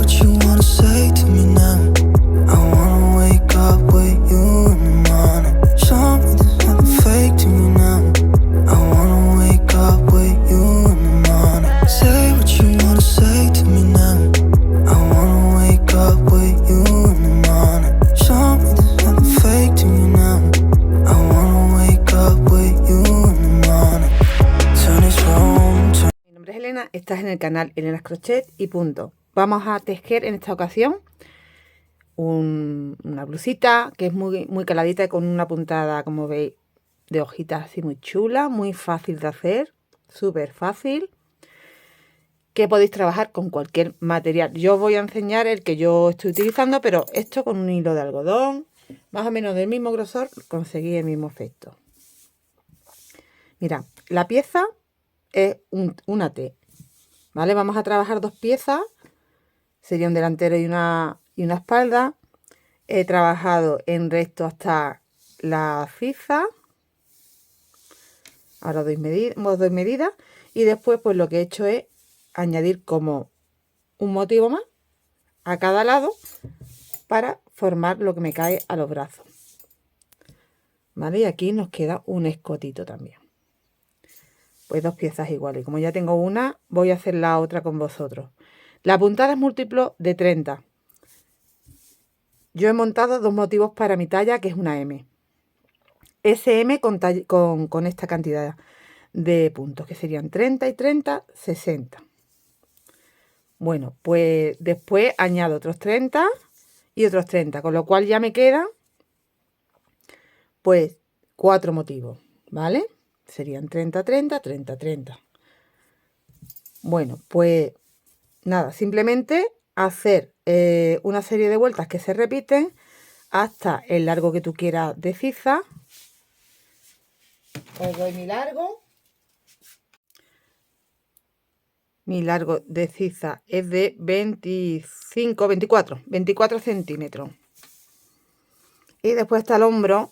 what you wanna say to me now. I wanna wake up with you in the morning. Show me there's nothing fake to me now. I wanna wake up with you in the morning. Say what you wanna say to me now. I wanna wake up with you in the morning. Show me there's nothing fake to me now. I wanna wake up with you in the morning. Turn this room, turn. Mi nombre es Elena, estás en el canal Elena's Crochet y punto. Vamos a tejer en esta ocasión una blusita que es muy caladita, con una puntada, como veis, de hojitas así muy chula, muy fácil de hacer, súper fácil, que podéis trabajar con cualquier material. Yo os voy a enseñar el que yo estoy utilizando, pero esto con un hilo de algodón, más o menos del mismo grosor, conseguí el mismo efecto. Mira, la pieza es una T, ¿vale? Vamos a trabajar dos piezas, sería un delantero y una espalda. He trabajado en recto hasta la ciza. Ahora doy medidas y después pues lo que he hecho es añadir como un motivo más a cada lado para formar lo que me cae a los brazos, ¿vale? Y aquí nos queda un escotito también. Pues dos piezas iguales. Y como ya tengo una, voy a hacer la otra con vosotros. La puntada es múltiplo de 30. Yo he montado dos motivos para mi talla, que es una M. SM con esta cantidad de puntos, que serían 30 y 30, 60. Bueno, pues después añado otros 30 y otros 30, con lo cual ya me quedan pues 4 motivos, ¿vale? Serían 30, 30, 30, 30. Bueno, pues nada, simplemente hacer una serie de vueltas que se repiten hasta el largo que tú quieras de ciza. Os doy mi largo. Mi largo de ciza es de 24 centímetros. Y después está el hombro.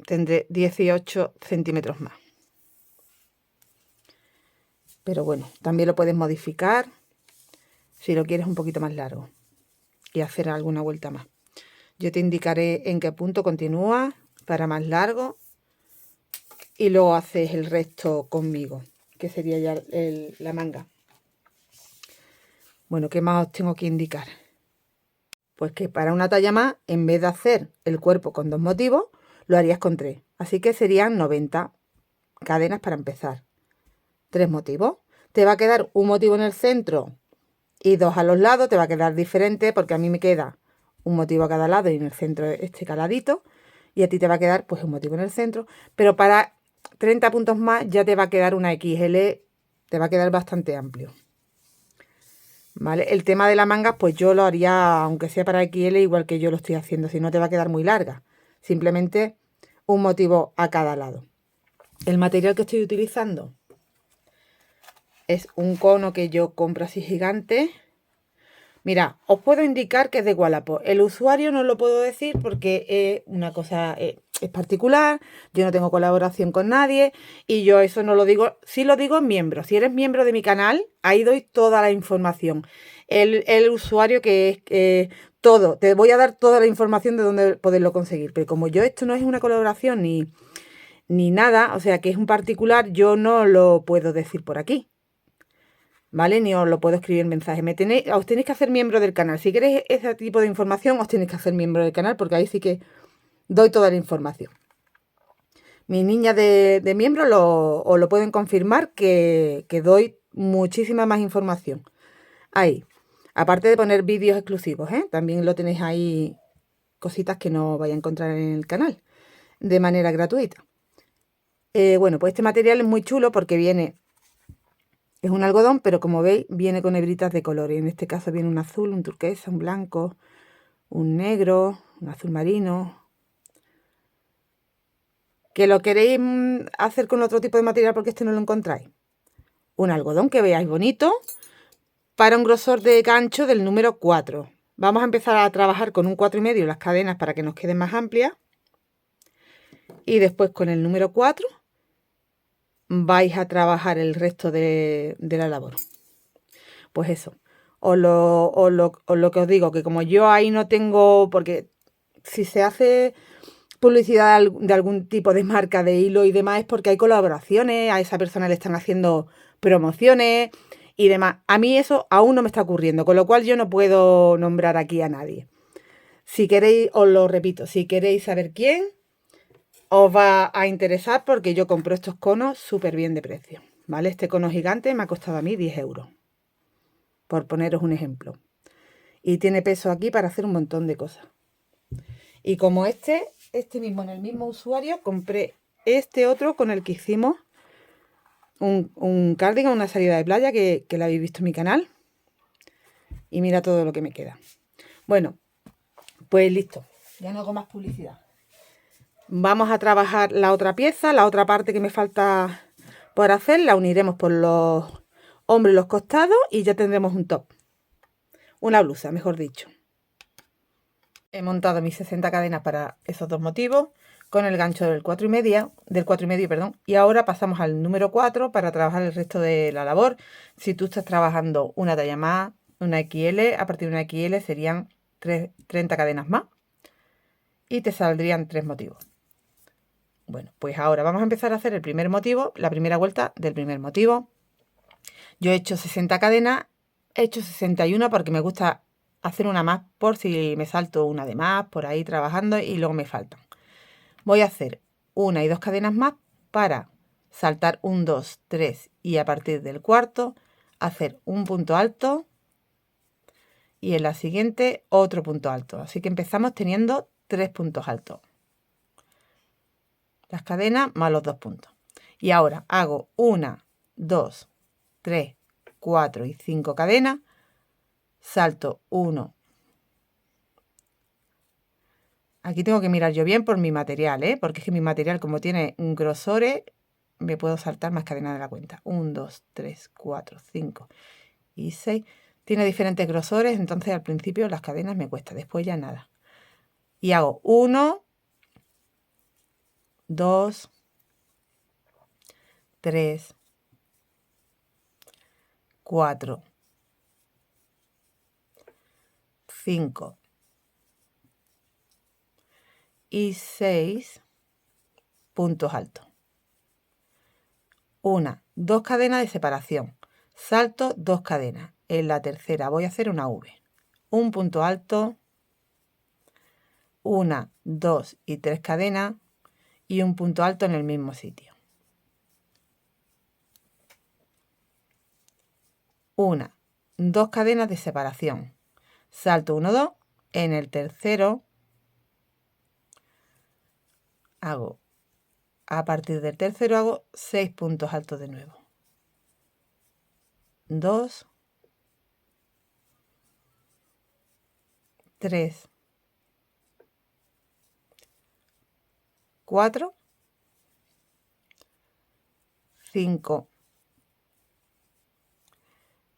Tendré 18 centímetros más. Pero bueno, también lo puedes modificar si lo quieres un poquito más largo y hacer alguna vuelta más. Yo te indicaré en qué punto continúa para más largo y luego haces el resto conmigo, que sería ya la manga. Bueno, ¿qué más os tengo que indicar? Pues que para una talla más, en vez de hacer el cuerpo con dos motivos, lo harías con 3. Así que serían 90 cadenas para empezar. 3 motivos. Te va a quedar un motivo en el centro y 2 a los lados. Te va a quedar diferente porque a mí me queda un motivo a cada lado y en el centro este caladito. Y a ti te va a quedar pues un motivo en el centro. Pero para 30 puntos más ya te va a quedar una XL. Te va a quedar bastante amplio. ¿Vale? El tema de la manga pues yo lo haría aunque sea para XL igual que yo lo estoy haciendo. Si no te va a quedar muy larga. Simplemente un motivo a cada lado. El material que estoy utilizando es un cono que yo compro así gigante. Mira, os puedo indicar que es de Wallapop. El usuario no lo puedo decir porque es una cosa es particular. Yo no tengo colaboración con nadie y yo eso no lo digo. Sí lo digo en miembros. Si eres miembro de mi canal, ahí doy toda la información. El usuario que es todo. Te voy a dar toda la información de dónde poderlo conseguir. Pero como yo esto no es una colaboración ni nada, o sea que es un particular, yo no lo puedo decir por aquí. ¿Vale? Ni os lo puedo escribir en mensaje. Os tenéis que hacer miembro del canal. Si queréis ese tipo de información, os tenéis que hacer miembro del canal porque ahí sí que doy toda la información. Mis niñas de miembro os lo pueden confirmar que doy muchísima más información. Ahí. Aparte de poner vídeos exclusivos, ¿eh? También lo tenéis ahí, cositas que no vais a encontrar en el canal de manera gratuita. Bueno, pues este material es muy chulo porque viene... Es un algodón, pero como veis, viene con hebritas de colores. En este caso viene un azul, un turquesa, un blanco, un negro, un azul marino. ¿Que lo queréis hacer con otro tipo de material porque este no lo encontráis? Un algodón que veáis bonito para un grosor de gancho del número 4. Vamos a empezar a trabajar con un 4,5 las cadenas para que nos queden más amplias. Y después con el número 4 vais a trabajar el resto de la labor. Pues eso. Os lo que os digo, que como yo ahí no tengo, porque si se hace publicidad de algún tipo de marca de hilo y demás es porque hay colaboraciones, a esa persona le están haciendo promociones y demás. A mí eso aún no me está ocurriendo, con lo cual yo no puedo nombrar aquí a nadie. Si queréis, os lo repito, si queréis saber quién, os va a interesar porque yo compro estos conos súper bien de precio, ¿vale? Este cono gigante me ha costado a mí 10 euros, por poneros un ejemplo. Y tiene peso aquí para hacer un montón de cosas. Y como este mismo, en el mismo usuario, compré este otro con el que hicimos un cardigan, una salida de playa que la habéis visto en mi canal. Y mira todo lo que me queda. Bueno, pues listo. Ya no hago más publicidad. Vamos a trabajar la otra pieza, la otra parte que me falta por hacer. La uniremos por los hombros y los costados y ya tendremos un top. Una blusa, mejor dicho. He montado mis 60 cadenas para esos dos motivos con el gancho del 4,5, perdón, y ahora pasamos al número 4 para trabajar el resto de la labor. Si tú estás trabajando una talla más, una XL, a partir de una XL serían 30 cadenas más y te saldrían 3 motivos. Bueno, pues ahora vamos a empezar a hacer el primer motivo, la primera vuelta del primer motivo. Yo he hecho 60 cadenas, he hecho 61 porque me gusta hacer una más por si me salto una de más por ahí trabajando y luego me faltan. Voy a hacer una y dos cadenas más para saltar un 2, 3 y a partir del cuarto hacer un punto alto y en la siguiente otro punto alto. Así que empezamos teniendo 3 puntos altos. Las cadenas más los 2 puntos. Y ahora hago 1, 2, 3, 4 y 5 cadenas. Salto 1. Aquí tengo que mirar yo bien por mi material, porque es que mi material, como tiene grosores, me puedo saltar más cadenas de la cuenta. 1, 2, 3, 4, 5 y 6. Tiene diferentes grosores, entonces al principio las cadenas me cuesta, después ya nada. Y hago 1, 2, 3, 4, 5 y 6 puntos altos. 1, 2 cadenas de separación. Salto 2 cadenas. En la tercera voy a hacer una V. Un punto alto, 1, 2 y 3 cadenas y un punto alto en el mismo sitio. 1, 2 cadenas de separación. Salto 1, 2. En el tercero hago, a partir del tercero hago 6 puntos altos de nuevo. 2, 3, 4, 5,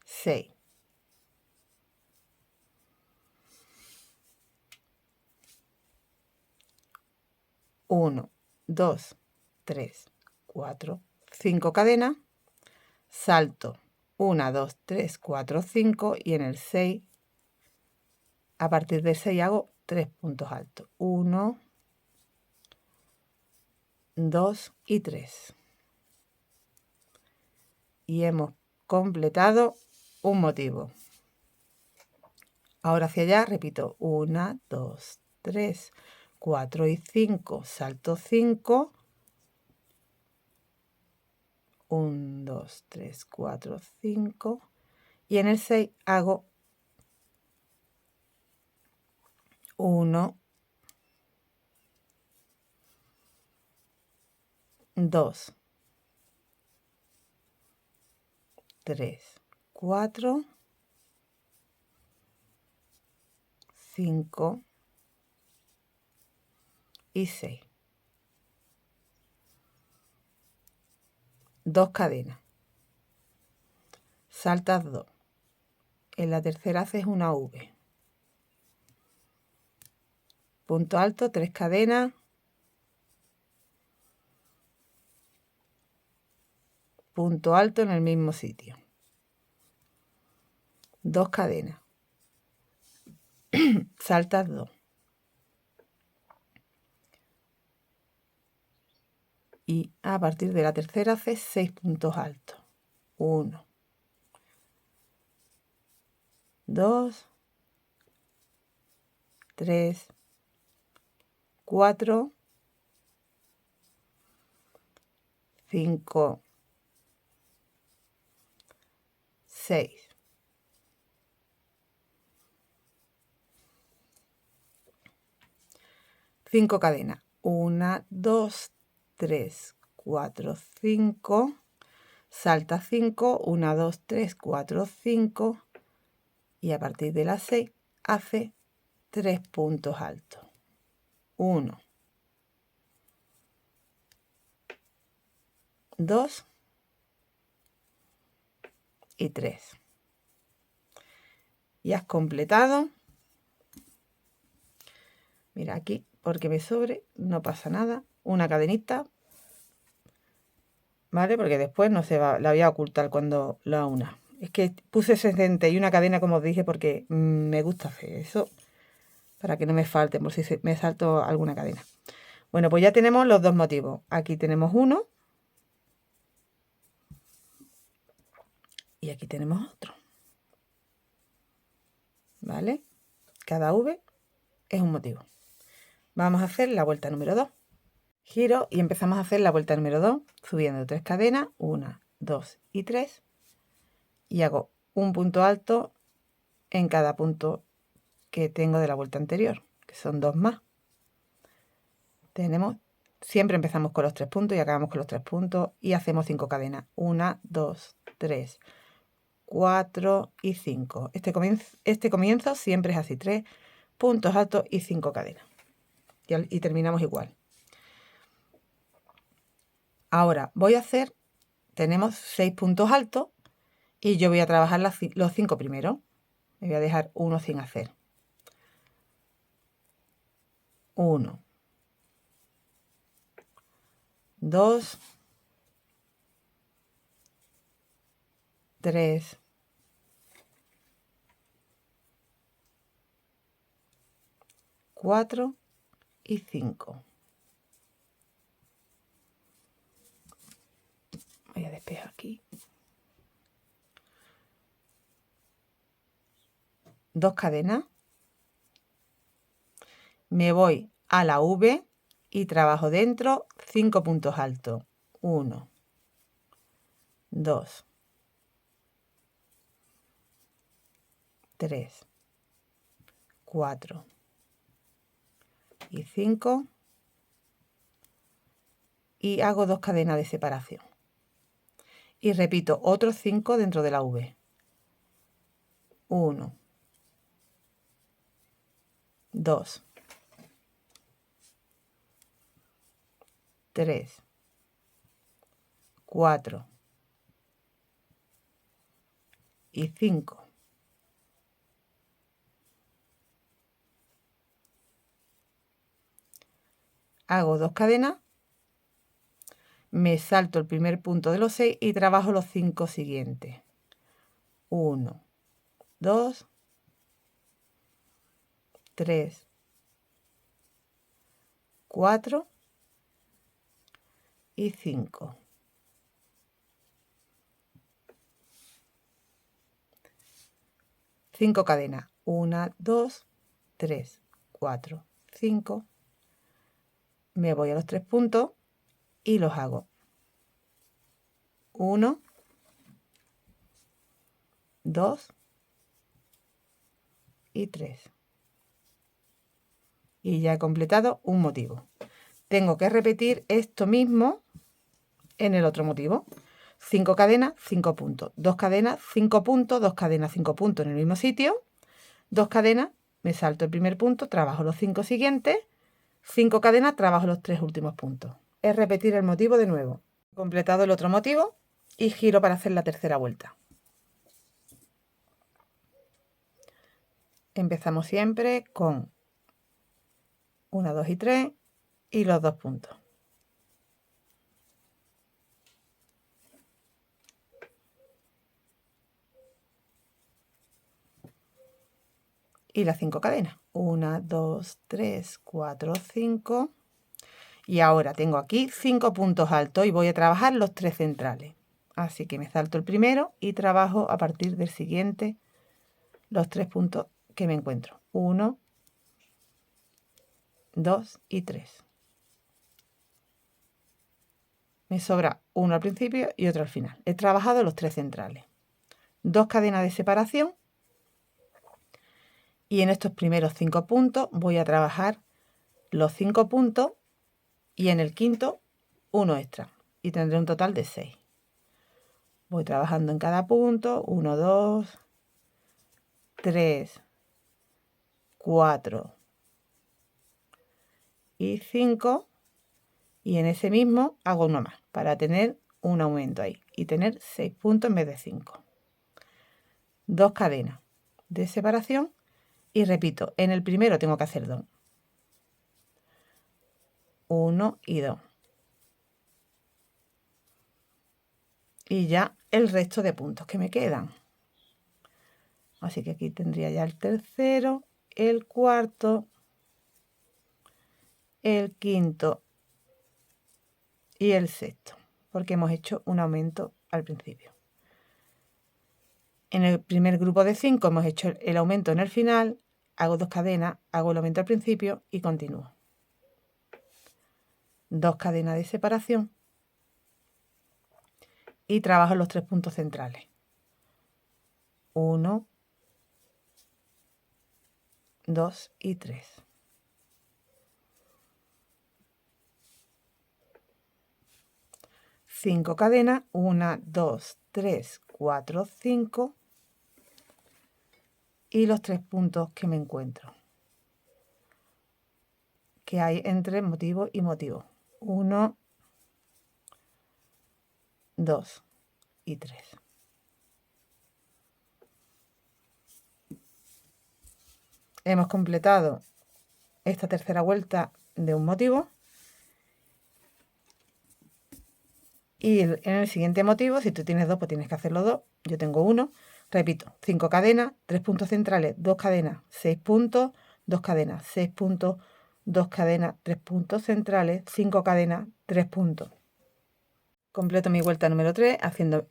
6. 1, 2, 3, 4, 5 cadenas, salto 1, 2, 3, 4, 5 y en el 6, a partir del 6 hago 3 puntos altos. 1, 2 y 3. Y hemos completado un motivo. Ahora hacia allá repito 1, 2, 3, 4 y 5, salto 5, 1, 2, 3, 4, 5 y en el 6 hago 1, 2, 3, 4, 5 y 6. 2 cadenas. Saltas 2. En la tercera haces una V. Punto alto, 3 cadenas. Punto alto en el mismo sitio. 2 cadenas, saltas 2 y a partir de la tercera haces 6 puntos altos. 1, 2, 3, 4, 5, 6. Cinco cadenas. 1, 2, 3, 4, 5. Salta 5. 1, 2, 3, 4, 5. Y a partir de las 6 hace 3 puntos altos. 1, 2 y 3. Y has completado. Mira aquí, porque me sobre, no pasa nada. Una cadenita, ¿vale? Porque después no se va, la voy a ocultar cuando la una. Es que puse 61 cadenas, como os dije, porque me gusta hacer eso, para que no me falte, por si me salto alguna cadena. Bueno, pues ya tenemos los dos motivos. Aquí tenemos uno. Y aquí tenemos otro. ¿Vale? Cada V es un motivo. Vamos a hacer la vuelta número 2. Giro y empezamos a hacer la vuelta número 2, subiendo 3 cadenas, 1, 2 y 3. Y hago un punto alto en cada punto que tengo de la vuelta anterior, que son 2 más. Siempre empezamos con los 3 puntos y acabamos con los 3 puntos y hacemos 5 cadenas. 1, 2, 3, 4 y 5. Este comienzo siempre es así, 3 puntos altos y 5 cadenas. Y terminamos igual. Ahora voy a hacer, tenemos 6 puntos altos y yo voy a trabajar los 5 primeros. Me voy a dejar uno sin hacer. 1, 2, 3, 4 y 5. Voy a despejar aquí. 2 cadenas. Me voy a la V y trabajo dentro 5 puntos altos. 1, 2, 3, 4 y 5. Y hago 2 cadenas de separación. Y repito otros 5 dentro de la V. 1, 2, 3, 4 y 5. Hago 2 cadenas, me salto el primer punto de los 6 y trabajo los 5 siguientes. 1, 2, 3, 4 y 5. Cinco cadenas. 1, 2, 3, 4, 5. Me voy a los 3 puntos y los hago. 1, 2 y 3. Y ya he completado un motivo. Tengo que repetir esto mismo en el otro motivo. 5 cadenas, 5 puntos. 2 cadenas, 5 puntos. 2 cadenas, 5 puntos en el mismo sitio. 2 cadenas, me salto el primer punto, trabajo los 5 siguientes. 5 cadenas, trabajo los 3 últimos puntos. Es repetir el motivo de nuevo. He completado el otro motivo y giro para hacer la tercera vuelta. Empezamos siempre con 1, 2 y 3 y los 2 puntos. y las 5 cadenas. 1, 2, 3, 4, 5. Y ahora tengo aquí 5 puntos altos y voy a trabajar los 3 centrales. Así que me salto el primero y trabajo a partir del siguiente los 3 puntos que me encuentro. 1, 2 y 3. Me sobra uno al principio y otro al final. He trabajado los 3 centrales. 2 cadenas de separación. Y en estos primeros 5 puntos voy a trabajar los 5 puntos y en el quinto uno extra. Y tendré un total de 6. Voy trabajando en cada punto. 1, 2, 3, 4 y 5. Y en ese mismo hago uno más para tener un aumento ahí y tener 6 puntos en vez de 5. 2 cadenas de separación y repito, en el primero tengo que hacer 2. 1 y 2. Y ya el resto de puntos que me quedan. Así que aquí tendría ya el tercero, el cuarto, el quinto y el sexto, porque hemos hecho un aumento al principio. En el primer grupo de 5 hemos hecho el aumento en el final, hago 2 cadenas, hago el aumento al principio y continúo. 2 cadenas de separación y trabajo los 3 puntos centrales. 1, 2 y 3. Cinco cadenas, 1, 2, 3, 4, 5 y los 3 puntos que me encuentro, que hay entre motivo y motivo. 1, 2 y 3. Hemos completado esta tercera vuelta de un motivo y en el siguiente motivo, si tú tienes 2, pues tienes que hacerlo 2. Yo tengo 1. Repito, 5 cadenas, 3 puntos centrales, 2 cadenas, 6 puntos, 2 cadenas, 6 puntos, 2 cadenas, 3 puntos centrales, 5 cadenas, 3 puntos. Completo mi vuelta número 3 haciendo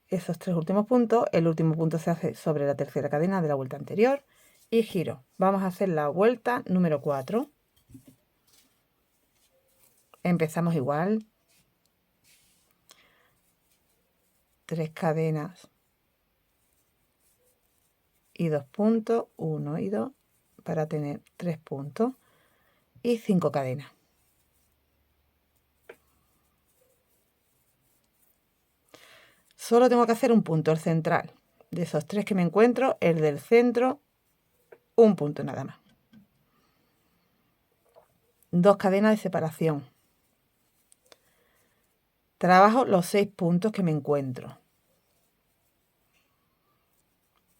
esos 3 últimos puntos. El último punto se hace sobre la tercera cadena de la vuelta anterior y giro. Vamos a hacer la vuelta número 4. Empezamos igual. 3 cadenas y 2 puntos, 1 y 2, para tener 3 puntos y 5 cadenas. Solo tengo que hacer un punto, el central. De esos 3 que me encuentro, el del centro, un punto nada más. 2 cadenas de separación. Trabajo los 6 puntos que me encuentro.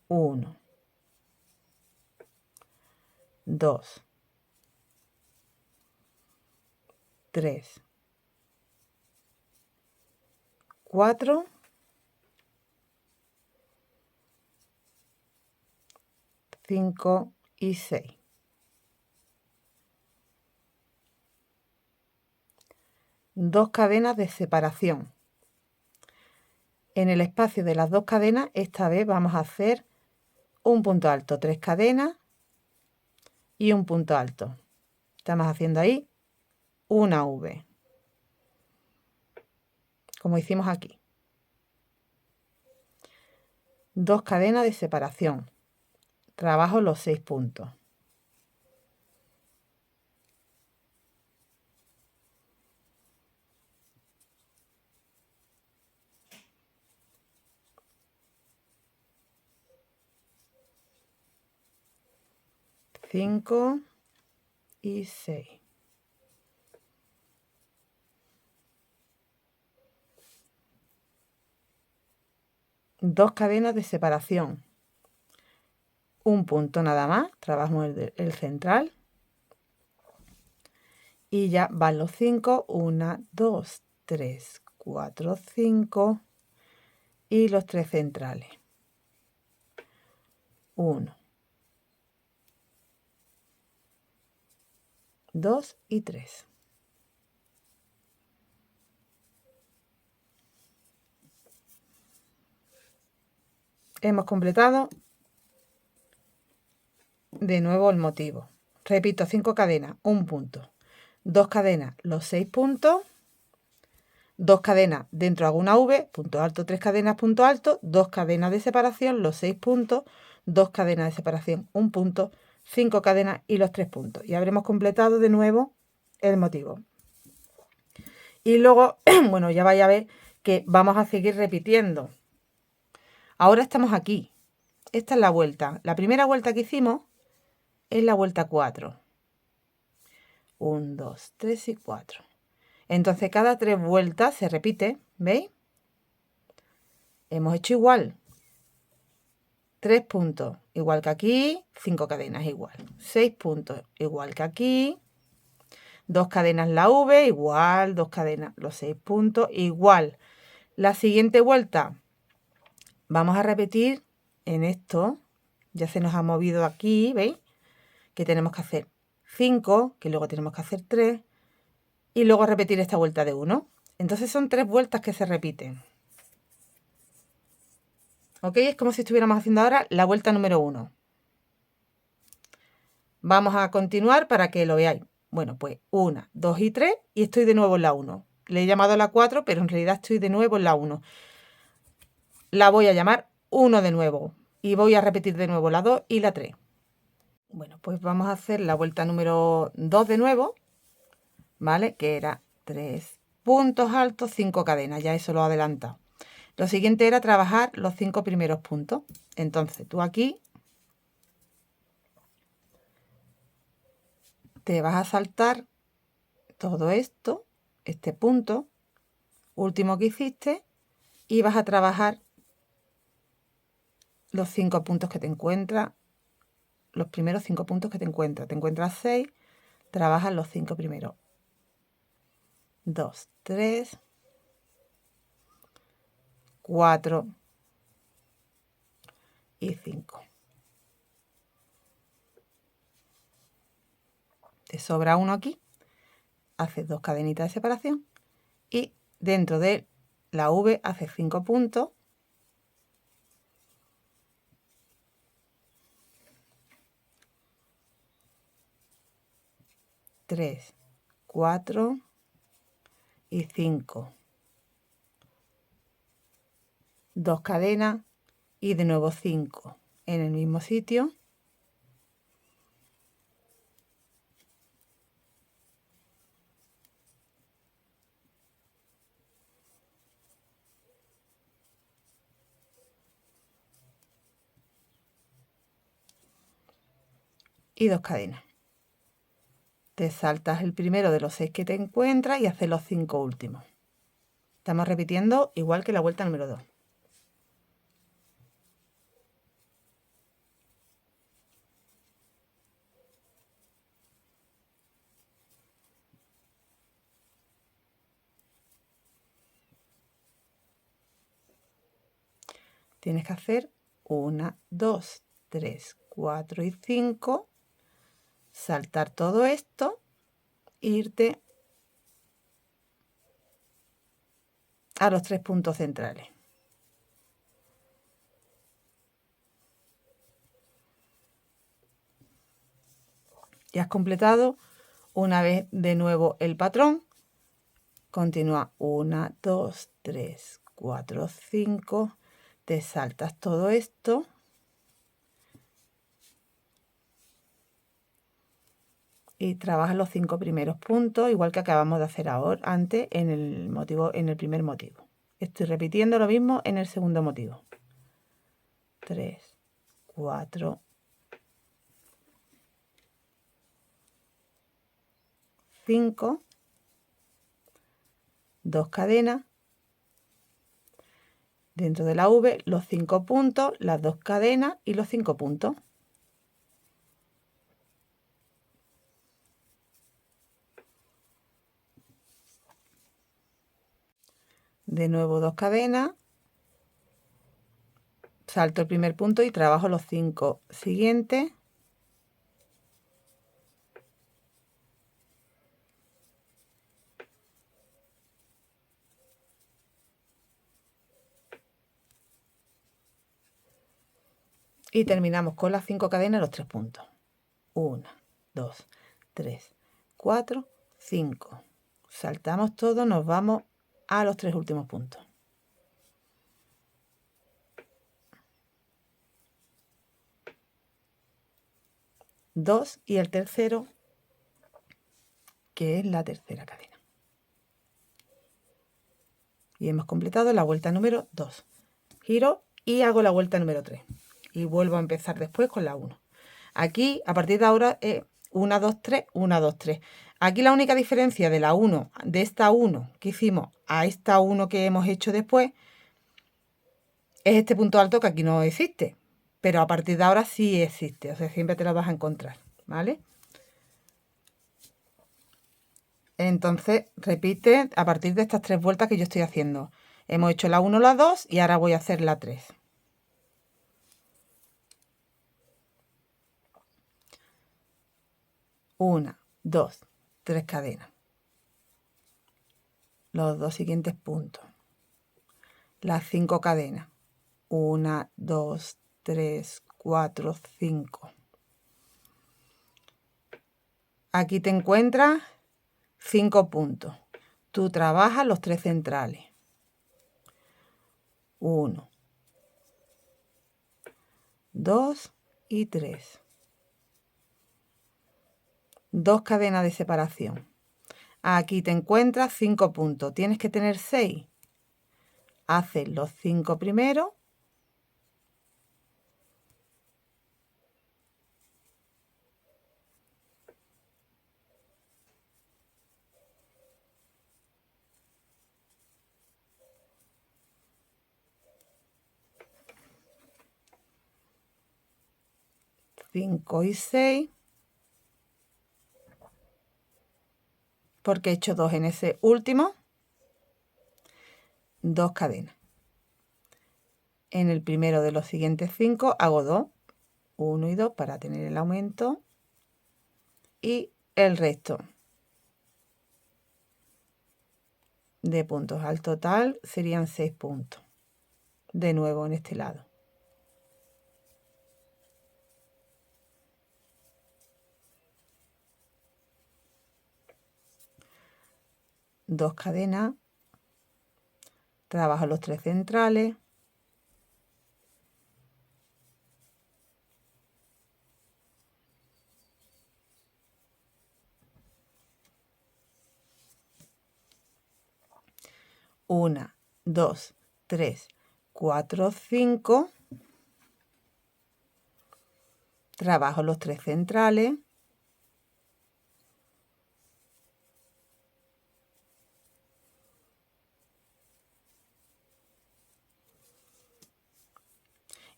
1, 2, 3, 4, 5 y 6. 2 cadenas de separación. En el espacio de las 2 cadenas, esta vez vamos a hacer un punto alto, 3 cadenas y un punto alto. Estamos haciendo ahí una V, como hicimos aquí. 2 cadenas de separación. Trabajo los 6 puntos. Cinco y 6. Dos cadenas de separación. Un punto nada más, trabajamos el central. Y ya van los 5, 1, 2, 3, 4, 5 y los 3 centrales. 1, 2 y 3. Hemos completado de nuevo el motivo. Repito, 5 cadenas, un punto. 2 cadenas, los 6 puntos. 2 cadenas, dentro hago una V, punto alto, 3 cadenas, punto alto, 2 cadenas de separación, los 6 puntos, 2 cadenas de separación, un punto, 5 cadenas y los 3 puntos. Y habremos completado de nuevo el motivo. Y luego, bueno, ya vais a ver que vamos a seguir repitiendo. Ahora estamos aquí. Esta es la vuelta. La primera vuelta que hicimos es la vuelta 4. 1, 2, 3 y 4. Entonces cada 3 vueltas se repite, ¿veis? Hemos hecho igual. 3 puntos, igual que aquí, 5 cadenas igual. 6 puntos, igual que aquí. 2 cadenas la V, igual, 2 cadenas los 6 puntos, igual. La siguiente vuelta, vamos a repetir en esto, ya se nos ha movido aquí, ¿veis? Que tenemos que hacer 5, que luego tenemos que hacer 3, y luego repetir esta vuelta de 1. Entonces son 3 vueltas que se repiten. ¿Ok? Es como si estuviéramos haciendo ahora la vuelta número 1. Vamos a continuar para que lo veáis. Bueno, pues 1, 2 y 3 y estoy de nuevo en la 1. Le he llamado la 4, pero en realidad estoy de nuevo en la 1. La voy a llamar 1 de nuevo y voy a repetir de nuevo la 2 y la 3. Bueno, pues vamos a hacer la vuelta número 2 de nuevo, ¿vale? Que era 3 puntos altos, 5 cadenas, ya eso lo he adelantado. Lo siguiente era trabajar los 5 primeros puntos. Entonces tú aquí te vas a saltar todo esto, este punto último que hiciste, y vas a trabajar los 5 puntos que te encuentras, los primeros 5 puntos que te encuentras. Te encuentras 6, trabajas los 5 primeros. 2, 3, 4 y 5. Te sobra uno aquí, haces 2 cadenitas de separación y dentro de la V haces 5 puntos. Tres, 4 y 5. 2 cadenas y de nuevo 5 en el mismo sitio. Y 2 cadenas. Te saltas el primero de los 6 que te encuentras y haces los 5 últimos. Estamos repitiendo igual que la vuelta número 2. Tienes que hacer 1, 2, 3, 4 y 5. Saltar todo esto e irte a los 3 puntos centrales. Ya has completado una vez de nuevo el patrón. Continúa 1, 2, 3, 4, 5. Te saltas todo esto. Y trabajas los 5 primeros puntos, igual que acabamos de hacer ahora, antes en el primer motivo. Estoy repitiendo lo mismo en el segundo motivo. 3, 4, 5, 2 cadenas, dentro de la V los 5 puntos, las 2 cadenas y los 5 puntos. De nuevo 2 cadenas, salto el primer punto y trabajo los 5 siguientes. Y terminamos con las 5 cadenas en los 3 puntos. 1, 2, 3, 4, 5. Saltamos todo, nos vamos a los 3 últimos puntos. 2 y el tercero, que es la tercera cadena. Y hemos completado la vuelta número 2. Giro y hago la vuelta número 3. Y vuelvo a empezar después con la 1. Aquí, a partir de ahora, es 1, 2, 3, 1, 2, 3. Aquí la única diferencia de la 1, de esta 1 que hicimos a esta 1 que hemos hecho después, es este punto alto que aquí no existe. Pero a partir de ahora sí existe. O sea, siempre te lo vas a encontrar, ¿vale? Entonces, repite a partir de estas 3 vueltas que yo estoy haciendo. Hemos hecho la 1, la 2 y ahora voy a hacer la 3. Una, 2, 3 cadenas. Los 2 siguientes puntos. Las 5 cadenas. 1, 2, 3, 4, 5. Aquí te encuentras 5 puntos. Tú trabajas los 3 centrales. 1, 2 y 3. 2 cadenas de separación. Aquí te encuentras 5 puntos. Tienes que tener 6. Haces los 5 primeros. Cinco y 6. Porque he hecho 2 en ese último. 2 cadenas. En el primero de los siguientes 5 hago 2, 1 y 2 para tener el aumento. Y el resto de puntos al total serían 6 puntos. De nuevo en este lado. Dos cadenas. Trabajo los 3 centrales. Una, 2, 3, 4, 5. Trabajo los 3 centrales.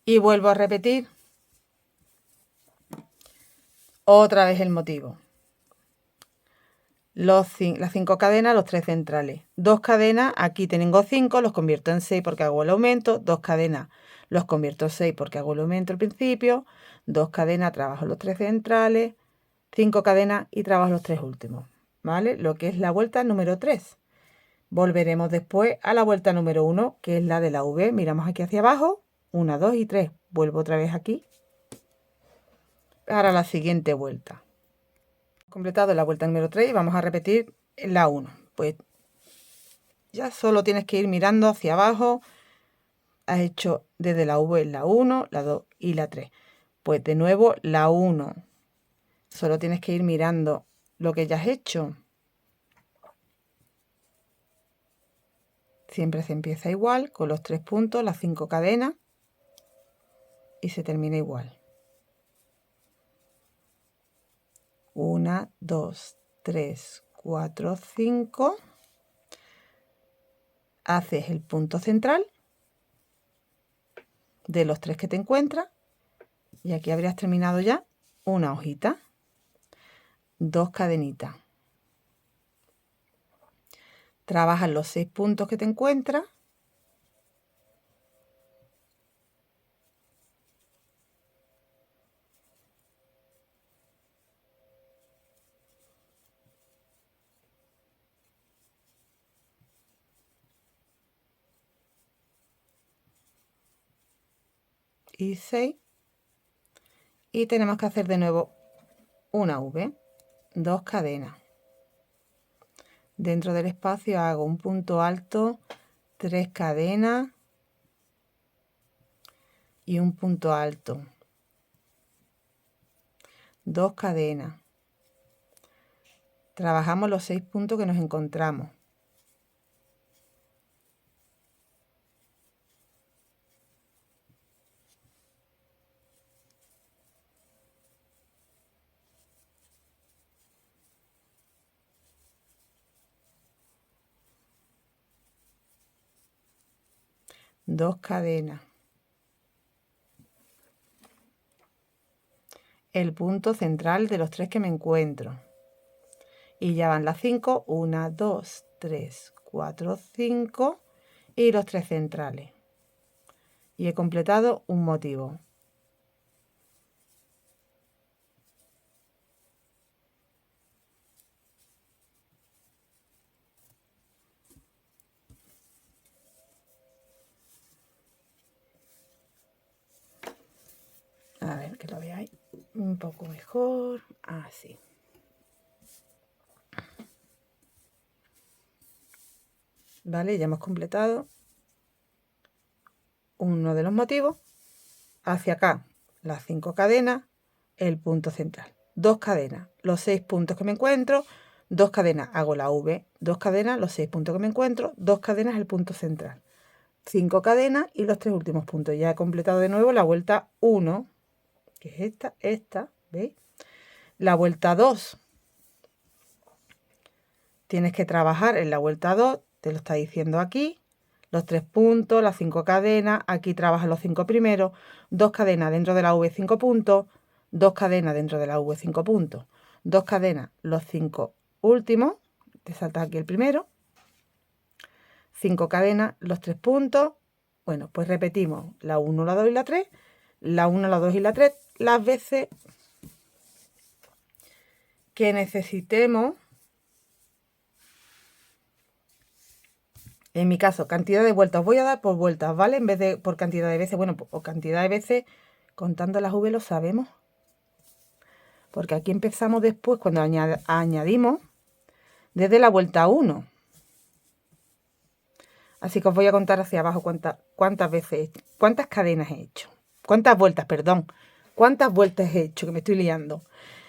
Y vuelvo a repetir otra vez el motivo. Las 5 cadenas, los 3 centrales. 2 cadenas, aquí tengo 5, los convierto en 6 porque hago el aumento. 2 cadenas, los convierto en 6 porque hago el aumento al principio. 2 cadenas, trabajo los 3 centrales. 5 cadenas y trabajo los 3 últimos. ¿Vale? Lo que es la vuelta número 3. Volveremos después a la vuelta número 1, que es la de la V. Miramos aquí hacia abajo. 1, 2 y 3. Vuelvo otra vez aquí para la siguiente vuelta. Completado la vuelta número 3 y vamos a repetir la 1. Pues ya solo tienes que ir mirando hacia abajo. Has hecho desde la V la 1, la 2 y la 3. Pues de nuevo la 1. Solo tienes que ir mirando lo que ya has hecho. Siempre se empieza igual, con los 3 puntos, las 5 cadenas. Y se termina igual. 1, 2, 3, 4, 5. Haces el punto central de los 3 que te encuentras. Y aquí habrías terminado ya una hojita. 2 cadenitas. Trabajas los 6 puntos que te encuentras. Y 6. y tenemos que hacer de nuevo una V, 2 cadenas. Dentro del espacio hago un punto alto, 3 cadenas y un punto alto, 2 cadenas. Trabajamos los 6 puntos que nos encontramos. Dos cadenas. El punto central de los 3 que me encuentro. Y ya van las 5, 1, 2, 3, 4, 5 y los 3 centrales. Y he completado un motivo. A ver, que lo veáis un poco mejor. Así. Vale, ya hemos completado uno de los motivos. Hacia acá, las 5 cadenas, el punto central. 2 cadenas, los 6 puntos que me encuentro. 2 cadenas, hago la V. 2 cadenas, los 6 puntos que me encuentro. 2 cadenas, el punto central. 5 cadenas y los 3 últimos puntos. Ya he completado de nuevo la vuelta 1, que es esta, ¿veis? La vuelta 2. Tienes que trabajar en la vuelta 2, te lo está diciendo aquí. Los 3 puntos, las 5 cadenas, aquí trabajas los 5 primeros, 2 cadenas dentro de la V 5 puntos, 2 cadenas dentro de la V 5 puntos, 2 cadenas los 5 últimos, te saltas aquí el primero, 5 cadenas los 3 puntos. Bueno, pues repetimos la 1, la 2 y la 3, la 1, la 2 y la 3, las veces que necesitemos. En mi caso, cantidad de vueltas. Os voy a dar por vueltas, ¿vale? En vez de por cantidad de veces. Bueno, por cantidad de veces, contando las V lo sabemos. Porque aquí empezamos después, cuando añadimos, desde la vuelta 1. Así que os voy a contar hacia abajo cuántas veces, cuántas cadenas he hecho. Cuántas vueltas, perdón. Cuántas vueltas he hecho, que me estoy liando.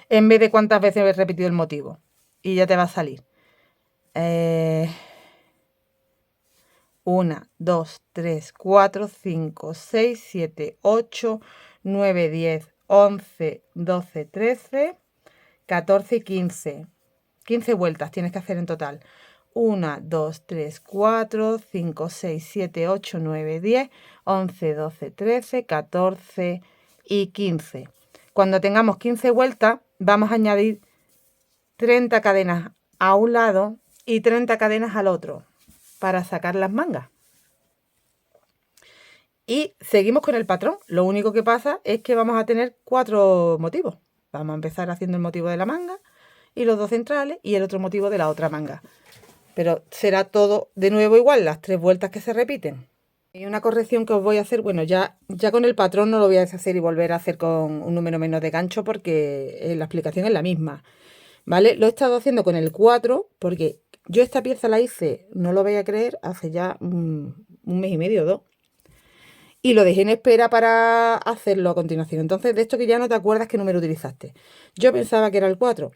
En vez de cuántas veces he repetido el motivo. Y ya te va a salir. 1, 2, 3, 4, 5, 6, 7, 8, 9, 10, 11, 12, 13, 14 y 15. 15 vueltas tienes que hacer en total. 1, 2, 3, 4, 5, 6, 7, 8, 9, 10, 11, 12, 13, 14 y 15. Cuando tengamos 15 vueltas, vamos a añadir 30 cadenas a un lado y 30 cadenas al otro, para sacar las mangas. Y seguimos con el patrón. Lo único que pasa es que vamos a tener 4 motivos. Vamos a empezar haciendo el motivo de la manga y los 2 centrales y el otro motivo de la otra manga. Pero será todo de nuevo igual, las 3 vueltas que se repiten. Y una corrección que os voy a hacer, bueno, ya con el patrón no lo voy a deshacer y volver a hacer con un número menos de gancho porque la explicación es la misma. ¿Vale? Lo he estado haciendo con el 4 porque yo esta pieza la hice, no lo vais a creer, hace ya un mes y medio o 2. Y lo dejé en espera para hacerlo a continuación. Entonces, de esto que ya no te acuerdas qué número utilizaste. Yo pensaba que era el 4.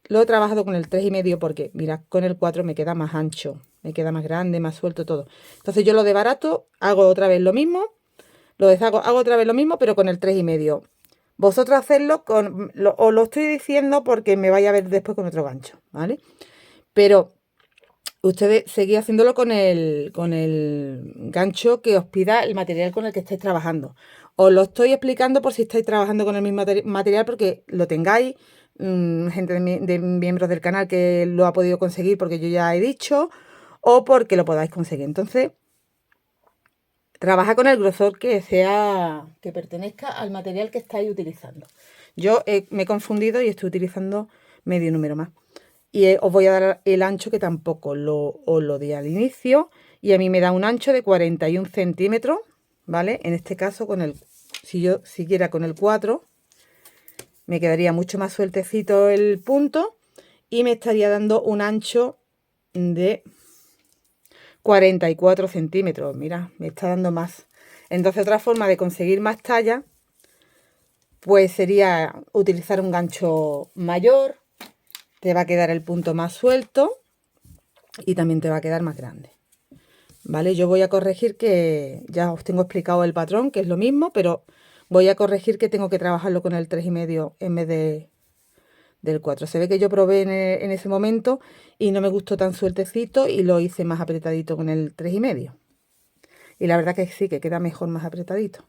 Lo he trabajado con el 3,5 porque, mirad, con el 4 me queda más ancho. Me queda más grande, más suelto todo. Entonces yo lo desbarato, hago otra vez lo mismo. Lo deshago, hago otra vez lo mismo, pero con el 3,5. Vosotros hacedlo con... os lo estoy diciendo porque me vais a ver después con otro gancho, ¿vale? Pero ustedes seguís haciéndolo con el gancho que os pida el material con el que estáis trabajando. Os lo estoy explicando por si estáis trabajando con el mismo material porque lo tengáis. Gente de miembros del canal que lo ha podido conseguir porque yo ya he dicho, o porque lo podáis conseguir. Entonces, trabaja con el grosor que pertenezca al material que estáis utilizando. Yo me he confundido y estoy utilizando medio número más. Y os voy a dar el ancho que tampoco os lo di al inicio. Y a mí me da un ancho de 41 centímetros, ¿vale? En este caso, si yo siguiera con el 4, me quedaría mucho más sueltecito el punto y me estaría dando un ancho de 44 centímetros. Mira, me está dando más. Entonces otra forma de conseguir más talla pues sería utilizar un gancho mayor. Te va a quedar el punto más suelto y también te va a quedar más grande. ¿Vale? Yo voy a corregir que ya os tengo explicado el patrón, que es lo mismo, pero voy a corregir que tengo que trabajarlo con el 3,5 en vez del 4. Se ve que yo probé en ese momento y no me gustó tan sueltecito y lo hice más apretadito con el 3,5. Y la verdad que sí, que queda mejor más apretadito.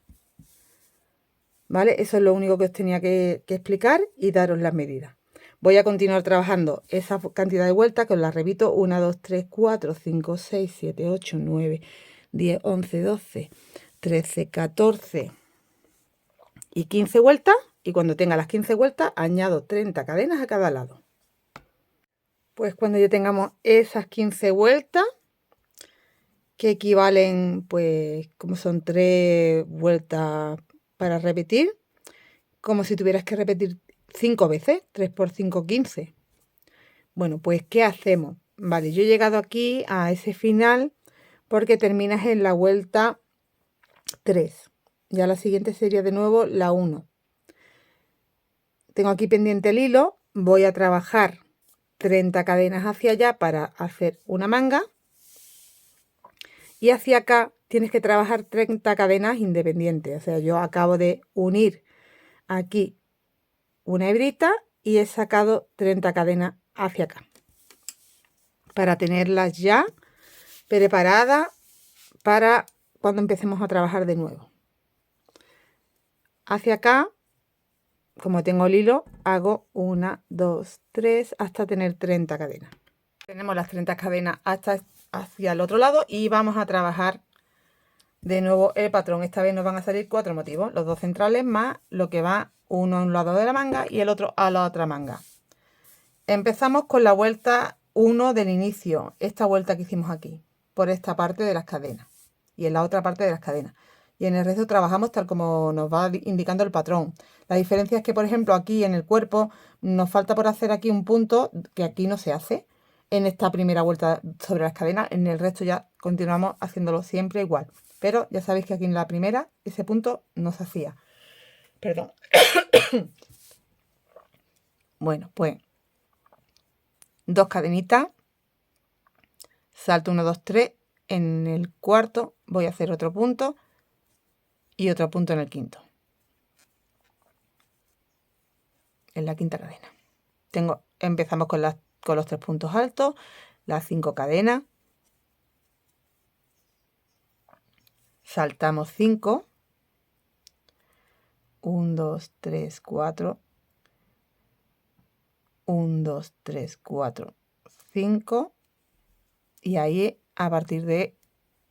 ¿Vale? Eso es lo único que os tenía que explicar y daros las medidas. Voy a continuar trabajando esa cantidad de vueltas, que os las repito: 1, 2, 3, 4, 5, 6, 7, 8, 9, 10, 11, 12, 13, 14 y 15 vueltas. Y cuando tenga las 15 vueltas, añado 30 cadenas a cada lado. Pues cuando ya tengamos esas 15 vueltas, que equivalen, pues, como son 3 vueltas para repetir, como si tuvieras que repetir 5 veces, 3 por 5, 15. Bueno, pues, ¿qué hacemos? Vale, yo he llegado aquí a ese final porque terminas en la vuelta 3. Ya la siguiente sería de nuevo la 1. Tengo aquí pendiente el hilo, voy a trabajar 30 cadenas hacia allá para hacer una manga. Y hacia acá tienes que trabajar 30 cadenas independientes. O sea, yo acabo de unir aquí una hebrita y he sacado 30 cadenas hacia acá, para tenerlas ya preparadas para cuando empecemos a trabajar de nuevo. Hacia acá, como tengo el hilo, hago 1, 2, 3 hasta tener 30 cadenas. Tenemos las 30 cadenas hasta hacia el otro lado y vamos a trabajar de nuevo el patrón. Esta vez nos van a salir 4 motivos, los 2 centrales más lo que va uno a un lado de la manga y el otro a la otra manga. Empezamos con la vuelta 1 del inicio, esta vuelta que hicimos aquí, por esta parte de las cadenas y en la otra parte de las cadenas. Y en el resto trabajamos tal como nos va indicando el patrón. La diferencia es que, por ejemplo, aquí en el cuerpo nos falta por hacer aquí un punto que aquí no se hace en esta primera vuelta sobre las cadenas. En el resto ya continuamos haciéndolo siempre igual. Pero ya sabéis que aquí en la primera ese punto no se hacía. Perdón. Bueno, pues 2 cadenitas, salto 1, 2, 3, en el cuarto voy a hacer otro punto y otro punto en el quinto, en la quinta cadena. Empezamos con los 3 puntos altos, las 5 cadenas, saltamos 5, 1, 2, 3, 4, 1, 2, 3, 4, 5, y ahí a partir de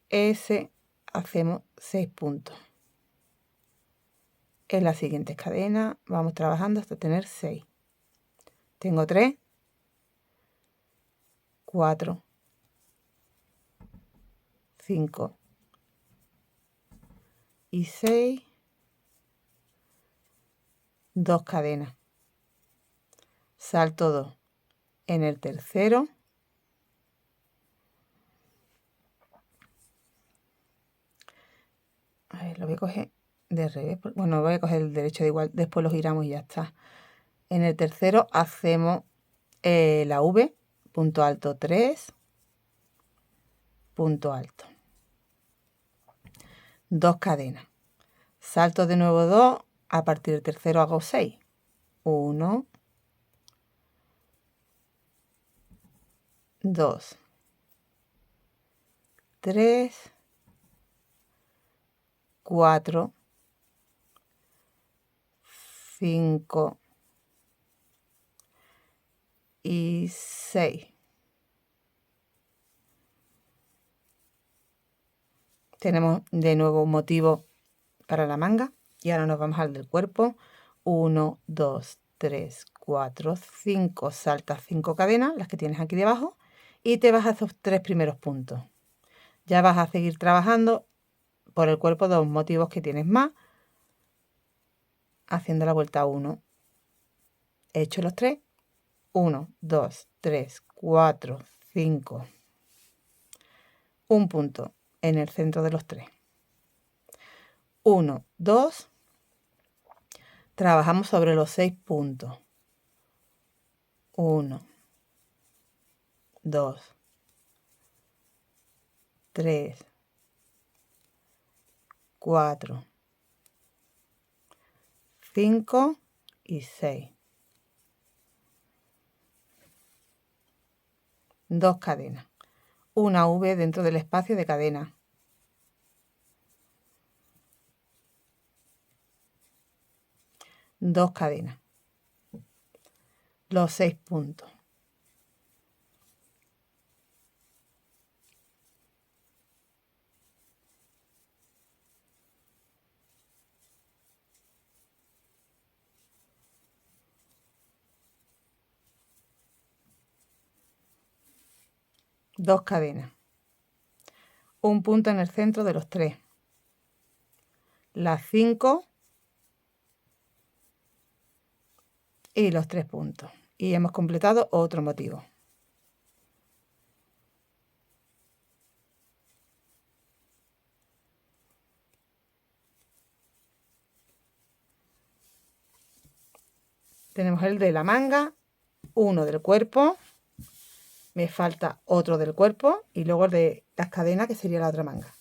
ese hacemos 6 puntos. En las siguientes cadenas vamos trabajando hasta tener 6. Tengo 3, 4, 5 y 6, 2 cadenas, salto 2 en el tercero, a ver, lo voy a coger de revés, bueno, voy a coger el derecho de igual, después lo giramos y ya está. En el tercero hacemos la V, punto alto 3, punto alto, 2 cadenas, salto de nuevo 2, a partir del tercero hago 6, 1, 2, 3, 4, 5 y 6. Tenemos de nuevo un motivo para la manga y ahora nos vamos al del cuerpo. 1, 2, 3, 4, 5, saltas 5 cadenas, las que tienes aquí debajo, y te vas a esos 3 primeros puntos. Ya vas a seguir trabajando por el cuerpo 2 motivos que tienes más, haciendo la vuelta 1 he hecho los 3, 1, 2, 3, 4, 5, un punto en el centro de los 3, 1, 2, trabajamos sobre los 6 puntos, 1, 2, 3, 4, 5 y 6. 2 cadenas. Una V dentro del espacio de cadena. Dos cadenas. Los 6 puntos. Dos cadenas. Un punto en el centro de los 3. Las 5 y los 3 puntos. Y hemos completado otro motivo. Tenemos el de la manga, uno del cuerpo, me falta otro del cuerpo y luego el de las cadenas, que sería la otra manga.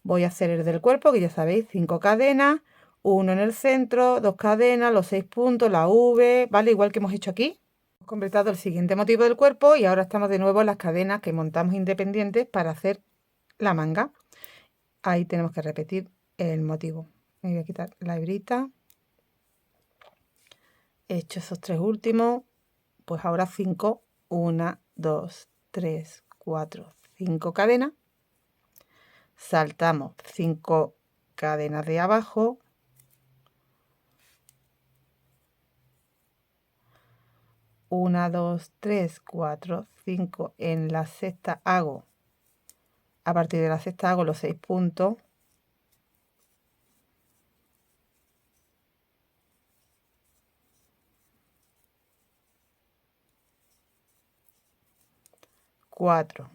Voy a hacer el del cuerpo, que ya sabéis, 5 cadenas, uno en el centro, 2 cadenas, los 6 puntos, la V, ¿vale? Igual que hemos hecho aquí. Hemos completado el siguiente motivo del cuerpo y ahora estamos de nuevo en las cadenas que montamos independientes para hacer la manga. Ahí tenemos que repetir el motivo. Me voy a quitar la hebrita. He hecho esos 3 últimos, pues ahora 5, 1, 2, 3, 4, 5 cadenas. Saltamos 5 cadenas de abajo. Una, 2, 3, 4, 5. En la sexta hago, a partir de la sexta hago los 6 puntos. Cuatro,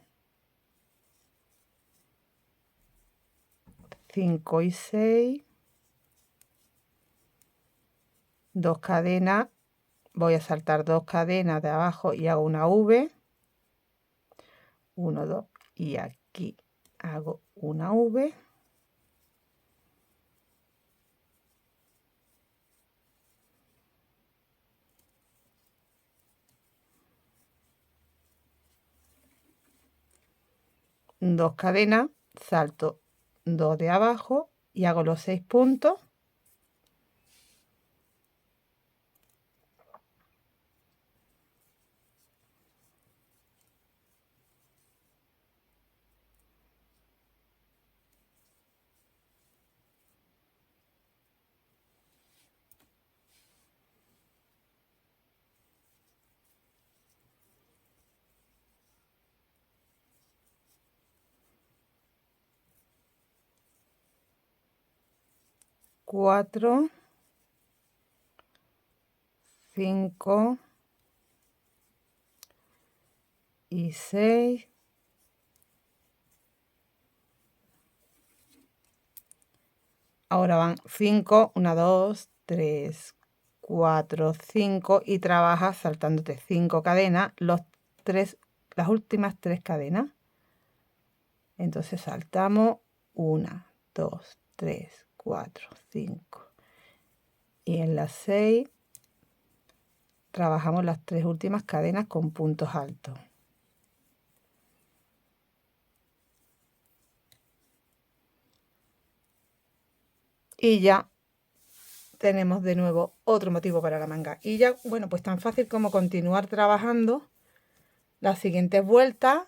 5 y 6. 2 cadenas. Voy a saltar 2 cadenas de abajo y hago una V. 1, 2 y aquí hago una V. Dos cadenas, salto 2 de abajo y hago los 6 puntos. Cuatro, 5 y 6. Ahora van 5, 1, 2, 3, 4, 5 y trabajas saltándote 5 cadenas, las últimas 3 cadenas. Entonces saltamos 1, 2, 3, 4, 5. Y en las 6 trabajamos las 3 últimas cadenas con puntos altos. Y ya tenemos de nuevo otro motivo para la manga. Y ya, bueno, pues tan fácil como continuar trabajando las siguientes vueltas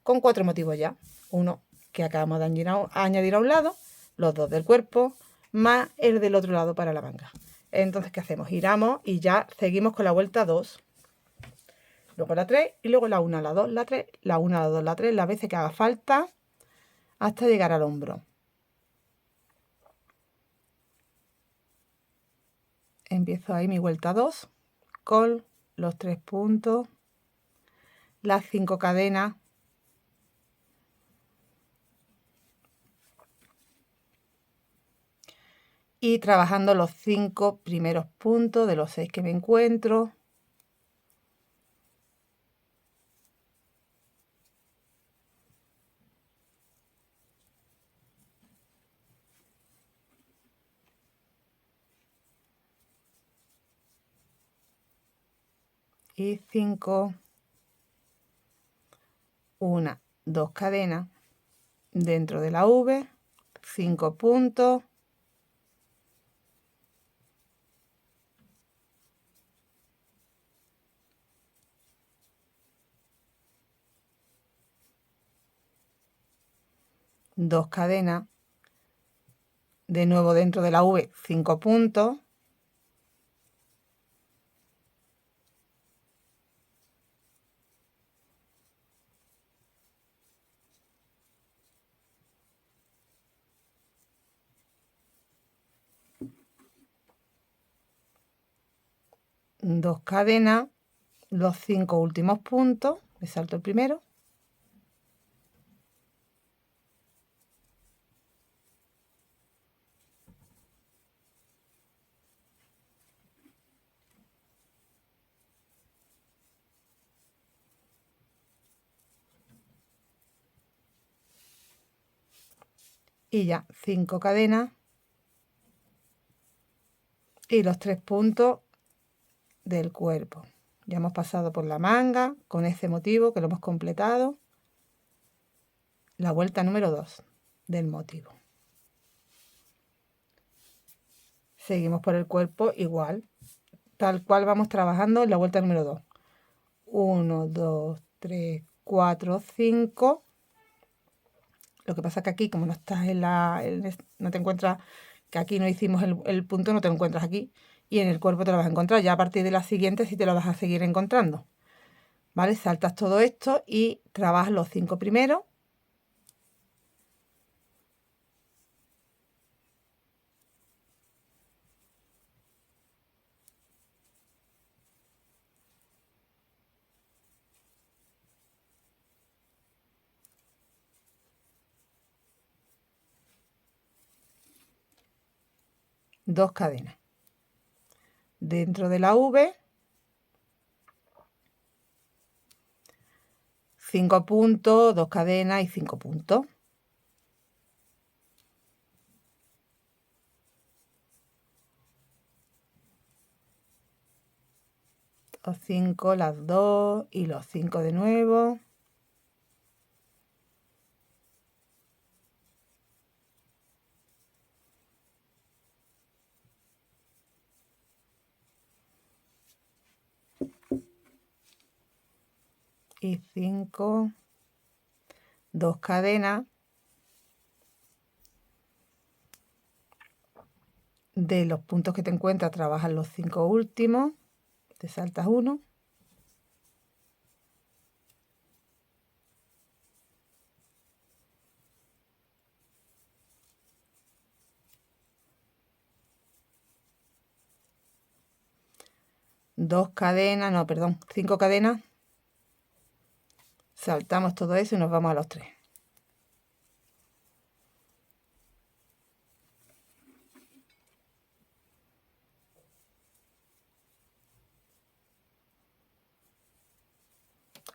con 4 motivos ya. Uno que acabamos de añadir a un lado, los 2 del cuerpo, más el del otro lado para la manga. Entonces, ¿qué hacemos? Giramos y ya seguimos con la vuelta 2. Luego la 3 y luego la 1, la 2, la 3, la 1, la 2, la 3, las veces que haga falta hasta llegar al hombro. Empiezo ahí mi vuelta 2. con los 3 puntos, las 5 cadenas, y trabajando los 5 primeros puntos de los 6 que me encuentro. Y 5, 1, 2 cadenas dentro de la V, 5 puntos, dos cadenas, de nuevo dentro de la V, 5 puntos, dos cadenas, los 5 últimos puntos, me salto el primero, y ya 5 cadenas y los 3 puntos del cuerpo. Ya hemos pasado por la manga con ese motivo que lo hemos completado. La vuelta número 2 del motivo. Seguimos por el cuerpo igual, tal cual vamos trabajando en la vuelta número 2. 1, 2, 3, 4, 5. Lo que pasa que aquí, como no estás no te encuentras, que aquí no hicimos el punto, no te lo encuentras aquí. Y en el cuerpo te lo vas a encontrar. Ya a partir de la siguiente sí te lo vas a seguir encontrando. ¿Vale? Saltas todo esto y trabajas los 5 primeros. Dos cadenas. Dentro de la V, 5 puntos, 2 cadenas y 5 puntos. Los 5, las 2 y los 5 de nuevo. Y 5, 2 cadenas. De los puntos que te encuentras trabajas los 5 últimos, te saltas uno. Dos cadenas, no, perdón, 5 cadenas. Saltamos todo eso y nos vamos a los 3.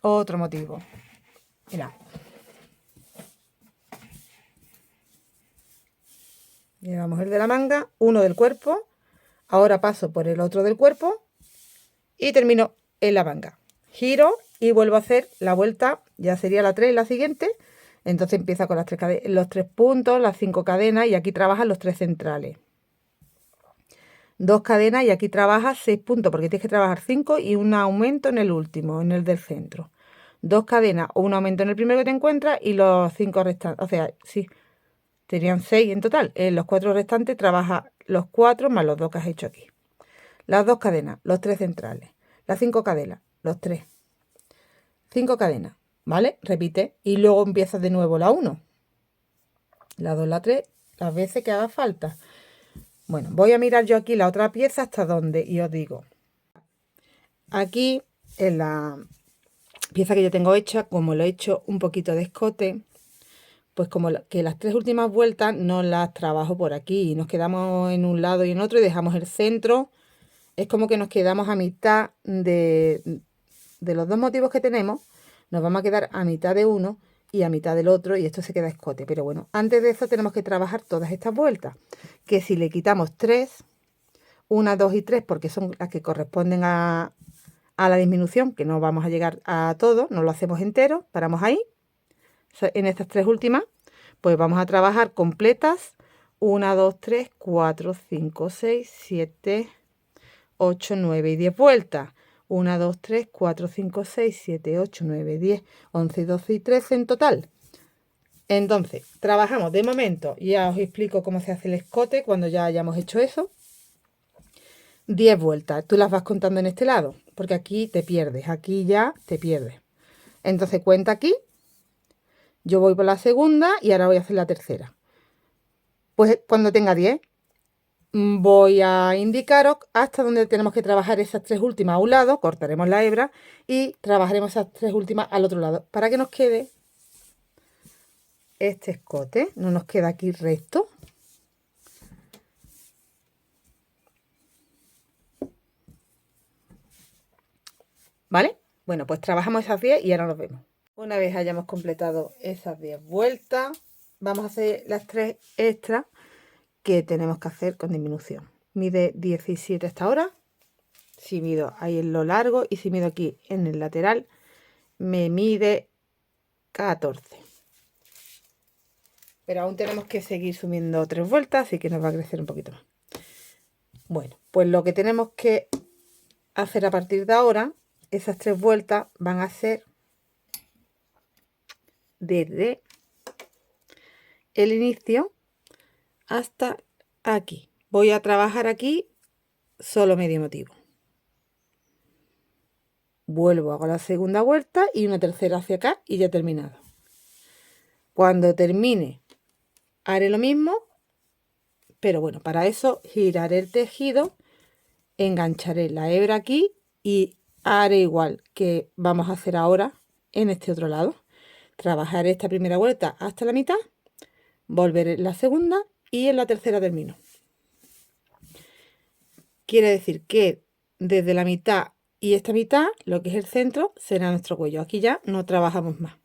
Otro motivo. Mira. Llevamos el de la manga, uno del cuerpo. Ahora paso por el otro del cuerpo y termino en la manga. Giro y vuelvo a hacer la vuelta, ya sería la 3 la siguiente. Entonces empieza con los 3 puntos, las 5 cadenas y aquí trabajas los 3 centrales. 2 cadenas y aquí trabajas 6 puntos porque tienes que trabajar 5 y un aumento en el último, en el del centro. 2 cadenas o un aumento en el primero que te encuentras y los 5 restantes, o sea, sí, serían 6 en total. En los 4 restantes trabajas los 4 más los 2 que has hecho aquí. Las 2 cadenas, los 3 centrales. Las 5 cadenas, los 3. 5 cadenas, ¿vale? Repite y luego empiezas de nuevo la 1. La 2, la 3, las veces que haga falta. Bueno, voy a mirar yo aquí la otra pieza hasta donde y os digo. aquí en la pieza que yo tengo hecha, como lo he hecho un poquito de escote, pues como que las 3 últimas vueltas no las trabajo por aquí y nos quedamos en un lado y en otro y dejamos el centro. Es como que nos quedamos a mitad de los 2 motivos que tenemos, nos vamos a quedar a mitad de uno y a mitad del otro y esto se queda escote. Pero bueno, antes de eso tenemos que trabajar todas estas vueltas, que si le quitamos 3, 1, 2 y 3, porque son las que corresponden a la disminución, que no vamos a llegar a todo, no lo hacemos entero, paramos ahí. En estas 3 últimas, pues vamos a trabajar completas 1, 2, 3, 4, 5, 6, 7, 8, 9 y 10 vueltas. 1, 2, 3, 4, 5, 6, 7, 8, 9, 10, 11, 12 y 13 en total. Entonces, trabajamos de momento, ya os explico cómo se hace el escote cuando ya hayamos hecho eso. 10 vueltas, tú las vas contando en este lado, porque aquí te pierdes, aquí ya te pierdes. Entonces cuenta aquí, yo voy por la segunda y ahora voy a hacer la tercera. Pues cuando tenga 10, voy a indicaros hasta donde tenemos que trabajar esas 3 últimas a un lado, cortaremos la hebra y trabajaremos esas 3 últimas al otro lado, para que nos quede este escote, no nos queda aquí recto. ¿Vale? Bueno, pues trabajamos esas 10 y ahora nos vemos. Una vez hayamos completado esas 10 vueltas, vamos a hacer las 3 extras que tenemos que hacer con disminución. Mide 17 hasta ahora. Si mido ahí en lo largo y si mido aquí en el lateral, me mide 14. Pero aún tenemos que seguir subiendo 3 vueltas, así que nos va a crecer un poquito más. Bueno, pues lo que tenemos que hacer a partir de ahora, esas 3 vueltas van a ser desde el inicio hasta aquí. Voy a trabajar aquí solo medio motivo. Vuelvo, hago la segunda vuelta y una tercera hacia acá y ya he terminado. Cuando termine haré lo mismo, pero bueno, para eso giraré el tejido, engancharé la hebra aquí y haré igual que vamos a hacer ahora en este otro lado. Trabajaré esta primera vuelta hasta la mitad, volveré la segunda y en la tercera termino. Quiere decir que desde la mitad y esta mitad, lo que es el centro, será nuestro cuello. Aquí ya no trabajamos más.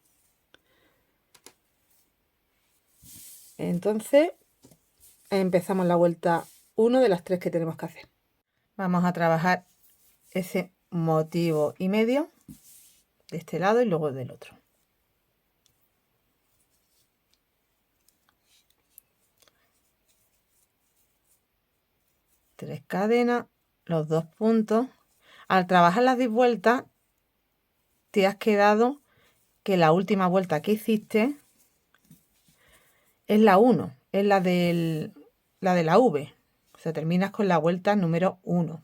Entonces, empezamos la vuelta 1 de las 3 que tenemos que hacer. Vamos a trabajar ese motivo y medio de este lado y luego del otro. Tres cadenas, los 2 puntos. Al trabajar las 10 vueltas, te has quedado que la última vuelta que hiciste es la 1, es la de la V. O sea, terminas con la vuelta número 1.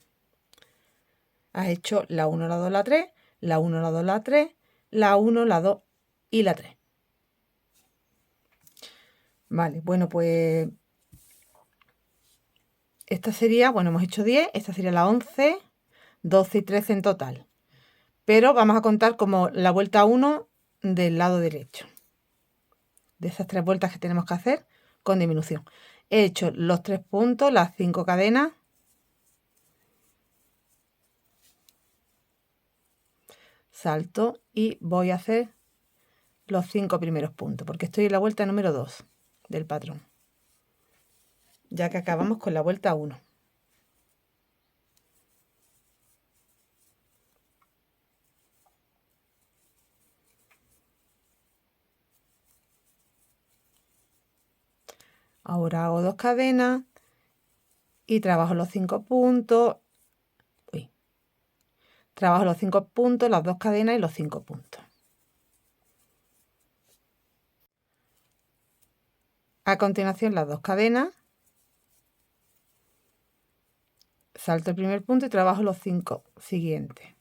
Has hecho la 1, la 2, la 3, la 1, la 2, la 3, la 1, la 2 y la 3. Vale, bueno, pues esta sería, bueno, hemos hecho 10, esta sería la 11, 12 y 13 en total. Pero vamos a contar como la vuelta 1 del lado derecho. De esas 3 vueltas que tenemos que hacer con disminución. He hecho los 3 puntos, las 5 cadenas. Salto y voy a hacer los 5 primeros puntos, porque estoy en la vuelta número 2 del patrón. Ya que acabamos con la vuelta 1. Ahora hago 2 cadenas y trabajo los 5 puntos. Trabajo los 5 puntos, las 2 cadenas y los 5 puntos. A continuación las 2 cadenas. Salto el primer punto y trabajo los 5 siguientes.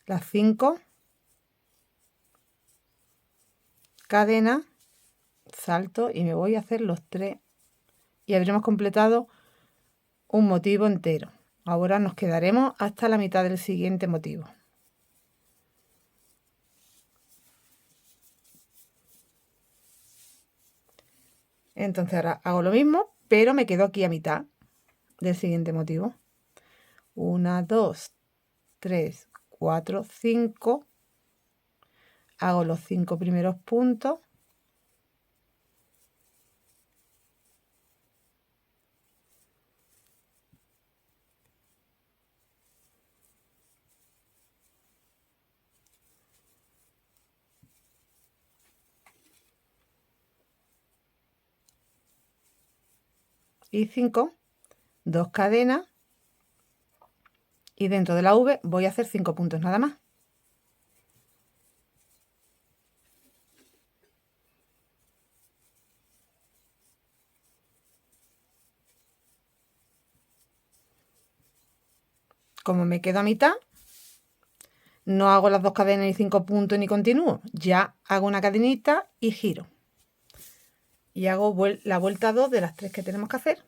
las 5 cadenas, salto y me voy a hacer los 3 y habremos completado un motivo entero. Ahora nos quedaremos hasta la mitad del siguiente motivo. Entonces ahora hago lo mismo, pero me quedo aquí a mitad del siguiente motivo. 1, 2, 3, 4, 5. Hago los 5 primeros puntos. Y 5, 2 cadenas. Y dentro de la V voy a hacer 5 puntos nada más. Como me quedo a mitad, no hago las 2 cadenas y 5 puntos ni continúo. Ya hago una cadenita y giro. Y hago la vuelta 2 de las 3 que tenemos que hacer.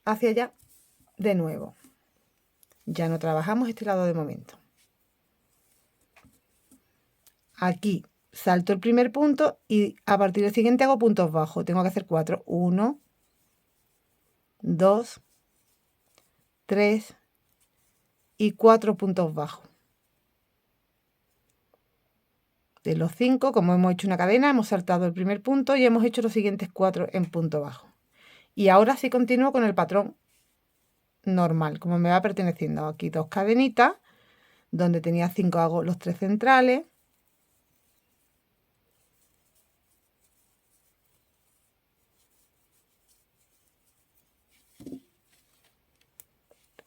Hacia allá de nuevo. Ya no trabajamos este lado de momento. Aquí salto el primer punto y a partir del siguiente hago puntos bajos. Tengo que hacer 4. 1, 2, 3 y 4 puntos bajos. De los 5, como hemos hecho una cadena, hemos saltado el primer punto y hemos hecho los siguientes 4 en punto bajo. Y ahora sí continúo con el patrón normal, como me va perteneciendo. Aquí 2 cadenitas, donde tenía 5 hago los 3 centrales.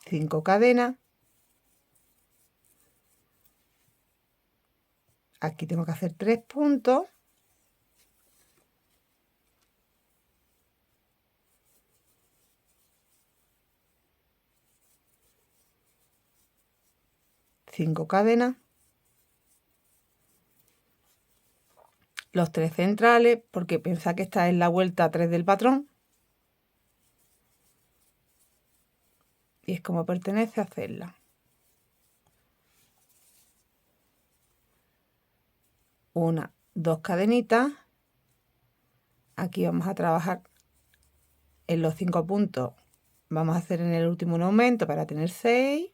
Cinco cadenas. Aquí tengo que hacer 3 puntos. Cinco cadenas. Los 3 centrales, porque pensad que esta es la vuelta 3 del patrón. Y es como pertenece hacerla. Una, 2 cadenitas. Aquí vamos a trabajar en los 5 puntos. Vamos a hacer en el último un aumento para tener 6.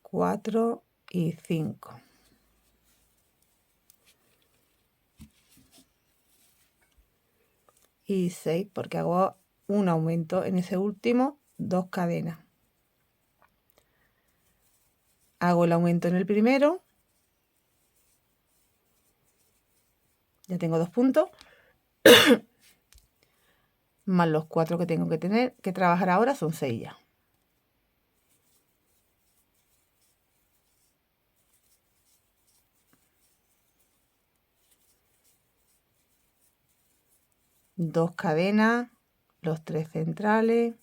Cuatro y 5. Y 6, porque hago un aumento en ese último, 2 cadenas. Hago el aumento en el primero. Ya tengo 2 puntos. Más los 4 que tengo que trabajar ahora son 6 ya. Dos cadenas, los 3 centrales.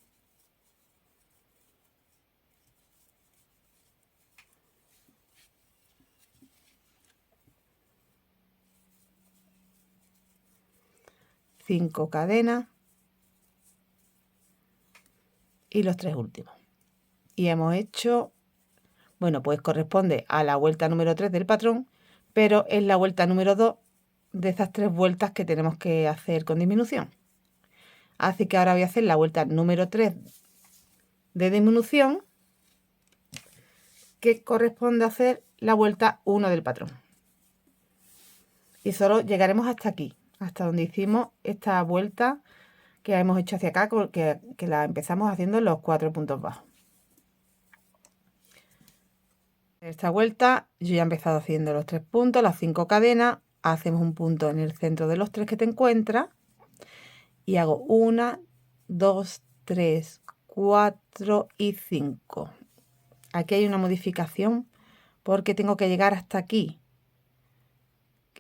Cinco cadenas. Y los 3 últimos. Y hemos hecho, bueno, pues corresponde a la vuelta número 3 del patrón, pero es la vuelta número 2 de esas 3 vueltas que tenemos que hacer con disminución. Así que ahora voy a hacer la vuelta número 3 de disminución, que corresponde a hacer la vuelta 1 del patrón. Y solo llegaremos hasta aquí, hasta donde hicimos esta vuelta que hemos hecho hacia acá, que la empezamos haciendo los 4 puntos bajos. Esta vuelta yo ya he empezado haciendo los 3 puntos, las 5 cadenas, hacemos un punto en el centro de los 3 que te encuentras y hago 1, 2, 3, 4 y 5. Aquí hay una modificación porque tengo que llegar hasta aquí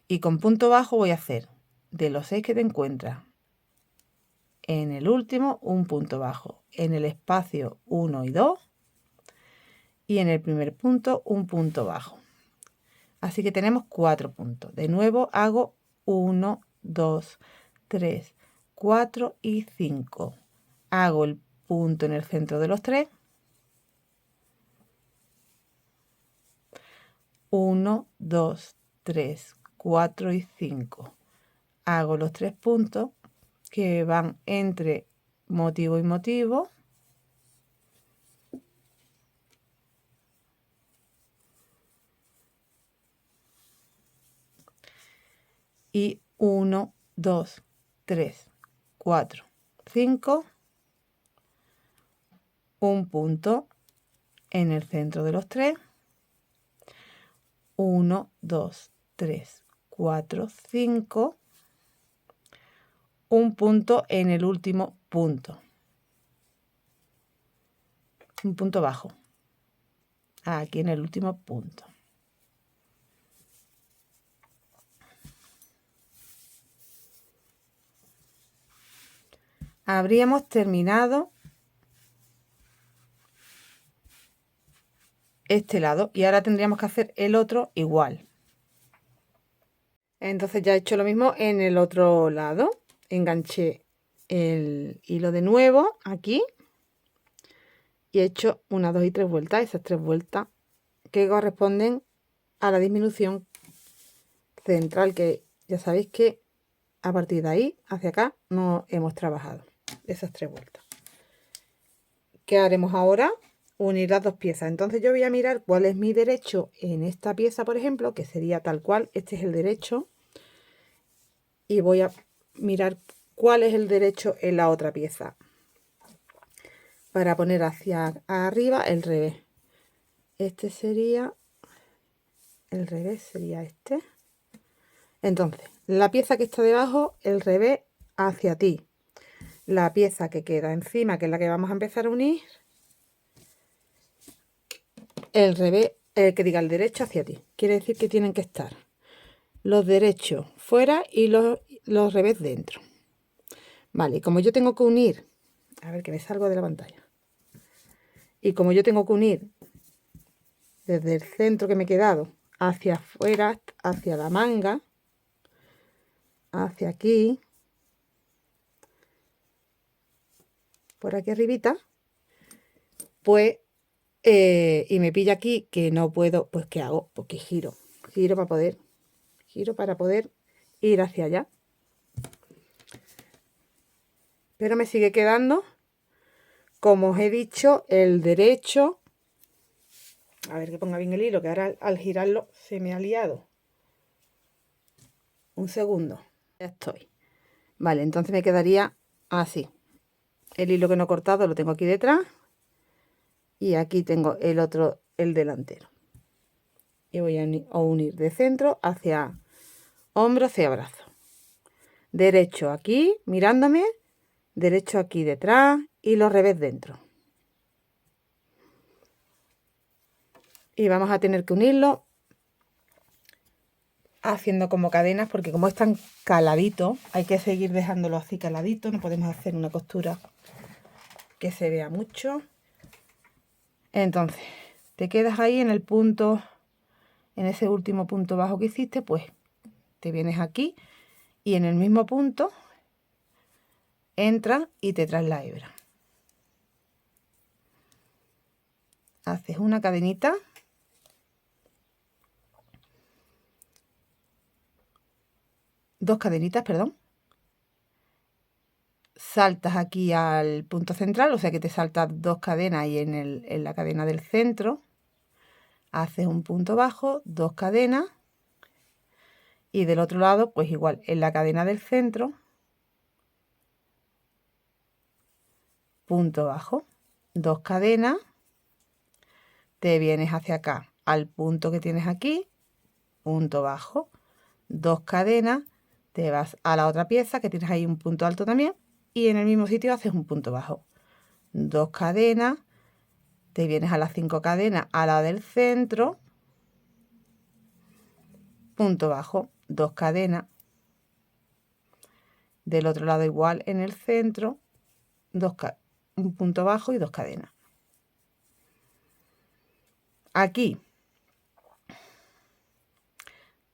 y con punto bajo voy a hacer de los 6 que te encuentras en el último un punto bajo, en el espacio 1 y 2 y en el primer punto un punto bajo. Así que tenemos 4 puntos. De nuevo hago 1, 2, 3, 4 y 5. Hago el punto en el centro de los 3. 1, 2, 3, 4 y 5. Hago los 3 puntos que van entre motivo y motivo. Y 1, 2, 3, 4, 5. Un punto en el centro de los 3. 1, 2, 3, 4, 5. Un punto en el último punto. Un punto bajo. Aquí en el último punto. Habríamos terminado este lado y ahora tendríamos que hacer el otro igual. Entonces ya he hecho lo mismo en el otro lado. Enganché el hilo de nuevo aquí y he hecho 1, 2 y 3 vueltas. Esas 3 vueltas que corresponden a la disminución central, que ya sabéis que a partir de ahí hacia acá no hemos trabajado esas 3 vueltas. ¿Qué haremos ahora? Unir las dos piezas. Entonces yo voy a mirar cuál es mi derecho en esta pieza, por ejemplo, que sería tal cual. Este es el derecho. Y voy a mirar cuál es el derecho en la otra pieza para poner hacia arriba el revés. Este sería el revés, sería este. Entonces, la pieza que está debajo, el revés hacia ti. La pieza que queda encima, que es la que vamos a empezar a unir, el revés, el derecho hacia ti. Quiere decir que tienen que estar los derechos fuera y los revés dentro. Vale, como yo tengo que unir, a ver que me salgo de la pantalla. Y como yo tengo que unir desde el centro que me he quedado hacia afuera, hacia la manga, hacia aquí, por aquí arribita, pues, y me pilla aquí que no puedo, pues ¿qué hago? Porque giro para poder ir hacia allá. Pero me sigue quedando, como os he dicho, el derecho. A ver que ponga bien el hilo, que ahora al girarlo se me ha liado. Un segundo. Ya estoy. Vale, entonces me quedaría así. El hilo que no he cortado lo tengo aquí detrás. Y aquí tengo el otro, el delantero. Y voy a unir de centro hacia hombro, hacia brazo. Derecho aquí, mirándome. Derecho aquí detrás y los revés dentro. Y vamos a tener que unirlo haciendo como cadenas, porque como es tan caladito, hay que seguir dejándolo así caladito. No podemos hacer una costura que se vea mucho. Entonces, te quedas ahí en el punto, en ese último punto bajo que hiciste, pues te vienes aquí y en el mismo punto entras y te traes la hebra. Haces una cadenita. Dos cadenitas, perdón. Saltas aquí al punto central, o sea que te saltas 2 cadenas y en la cadena del centro haces un punto bajo, 2 cadenas, y del otro lado pues igual en la cadena del centro, punto bajo, 2 cadenas, te vienes hacia acá al punto que tienes aquí, punto bajo, 2 cadenas, te vas a la otra pieza que tienes ahí un punto alto también y en el mismo sitio haces un punto bajo, 2 cadenas, te vienes a las 5 cadenas a la del centro, punto bajo, 2 cadenas Del otro lado igual en el centro, un punto bajo y 2 cadenas. Aquí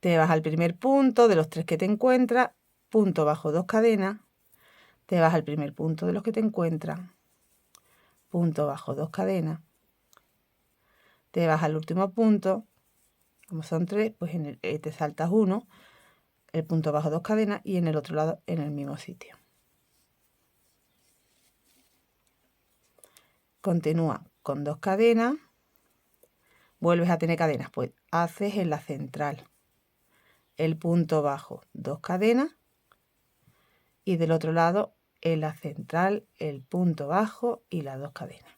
te vas al primer punto de los 3 que te encuentras, punto bajo, 2 cadenas, te vas al primer punto de los que te encuentras, punto bajo, 2 cadenas, te vas al último punto, como son 3, pues te saltas uno, el punto bajo, 2 cadenas y en el otro lado en el mismo sitio. Continúa con 2 cadenas, vuelves a tener cadenas, pues haces en la central el punto bajo, 2 cadenas y del otro lado en la central el punto bajo y las 2 cadenas.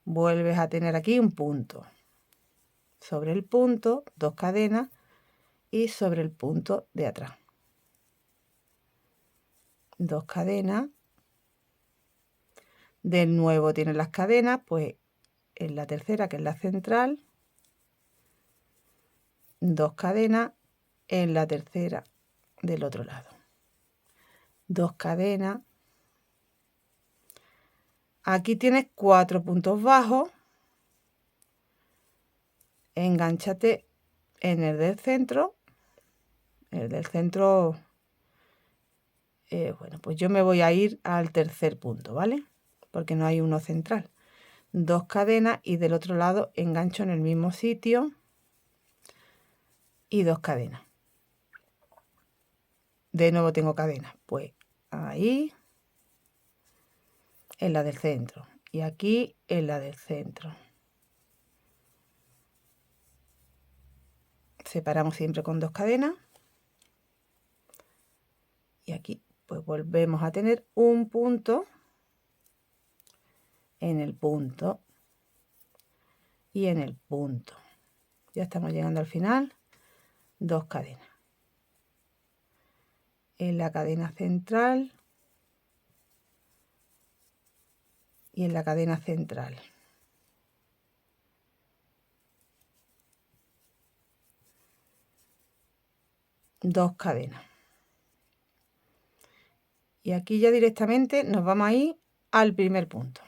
Vuelves a tener aquí un punto. Sobre el punto, 2 cadenas y sobre el punto de atrás. 2 cadenas. De nuevo tienes las cadenas, pues en la tercera, que es la central, 2 cadenas en la tercera del otro lado. 2 cadenas. Aquí tienes 4 puntos bajos. Engánchate en el del centro. El del centro, bueno, pues yo me voy a ir al tercer punto, ¿vale? Porque no hay uno central. 2 cadenas y del otro lado engancho en el mismo sitio y 2 cadenas. De nuevo tengo cadenas, pues ahí en la del centro y aquí en la del centro. Separamos siempre con 2 cadenas y aquí pues volvemos a tener un punto en el punto y en el punto. Ya estamos llegando al final. 2 cadenas en la cadena central y en la cadena central. Dos cadenas. Y aquí ya directamente nos vamos a ir al primer punto.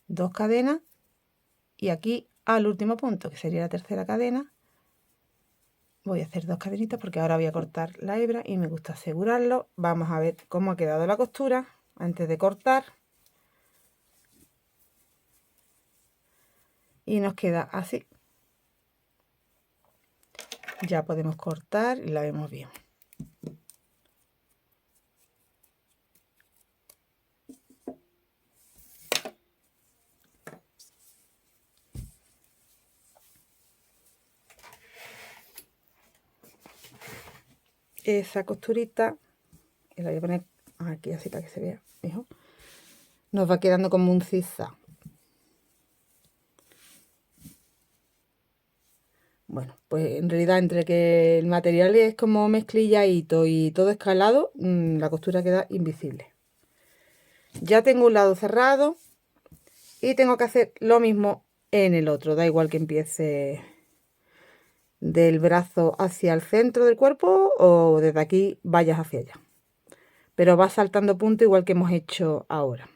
2 cadenas y aquí al último punto, que sería la tercera cadena. Voy a hacer 2 cadenitas porque ahora voy a cortar la hebra y me gusta asegurarlo. Vamos a ver cómo ha quedado la costura antes de cortar. Y nos queda así. Ya podemos cortar y la vemos bien. Esa costurita, y la voy a poner aquí así para que se vea mejor, nos va quedando como un zigzag. Bueno, pues en realidad entre que el material es como mezclilladito y todo escalado, la costura queda invisible. Ya tengo un lado cerrado y tengo que hacer lo mismo en el otro, da igual que empiece del brazo hacia el centro del cuerpo o desde aquí vayas hacia allá, pero va saltando punto igual que hemos hecho ahora,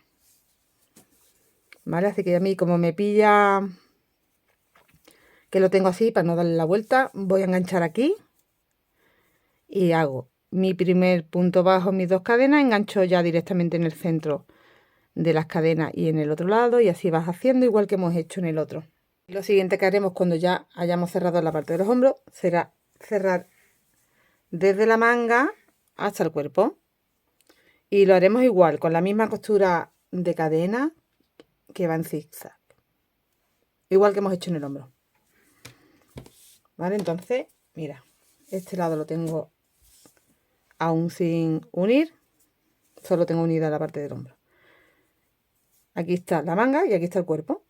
¿vale? Así que a mí, como me pilla que lo tengo así, para no darle la vuelta, voy a enganchar aquí y hago mi primer punto bajo, mis 2 cadenas, engancho ya directamente en el centro de las cadenas y en el otro lado, y así vas haciendo igual que hemos hecho en el otro. Lo siguiente que haremos cuando ya hayamos cerrado la parte de los hombros será cerrar desde la manga hasta el cuerpo, y lo haremos igual con la misma costura de cadena que va en zigzag, igual que hemos hecho en el hombro, ¿vale? Entonces, mira, este lado lo tengo aún sin unir, solo tengo unida la parte del hombro. Aquí está la manga y aquí está el cuerpo.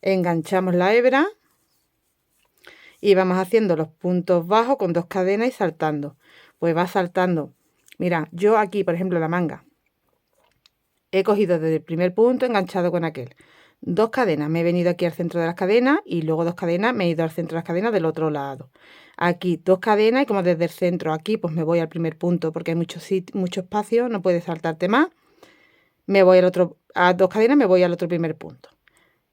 Enganchamos la hebra y vamos haciendo los puntos bajos con 2 cadenas y saltando. Pues va saltando. Mira, yo aquí, por ejemplo, la manga, he cogido desde el primer punto, enganchado con aquel. 2 cadenas, me he venido aquí al centro de las cadenas y luego 2 cadenas, me he ido al centro de las cadenas del otro lado. Aquí 2 cadenas y como desde el centro aquí, pues me voy al primer punto porque hay mucho espacio, no puedes saltarte más. Me voy al otro, a 2 cadenas me voy al otro primer punto.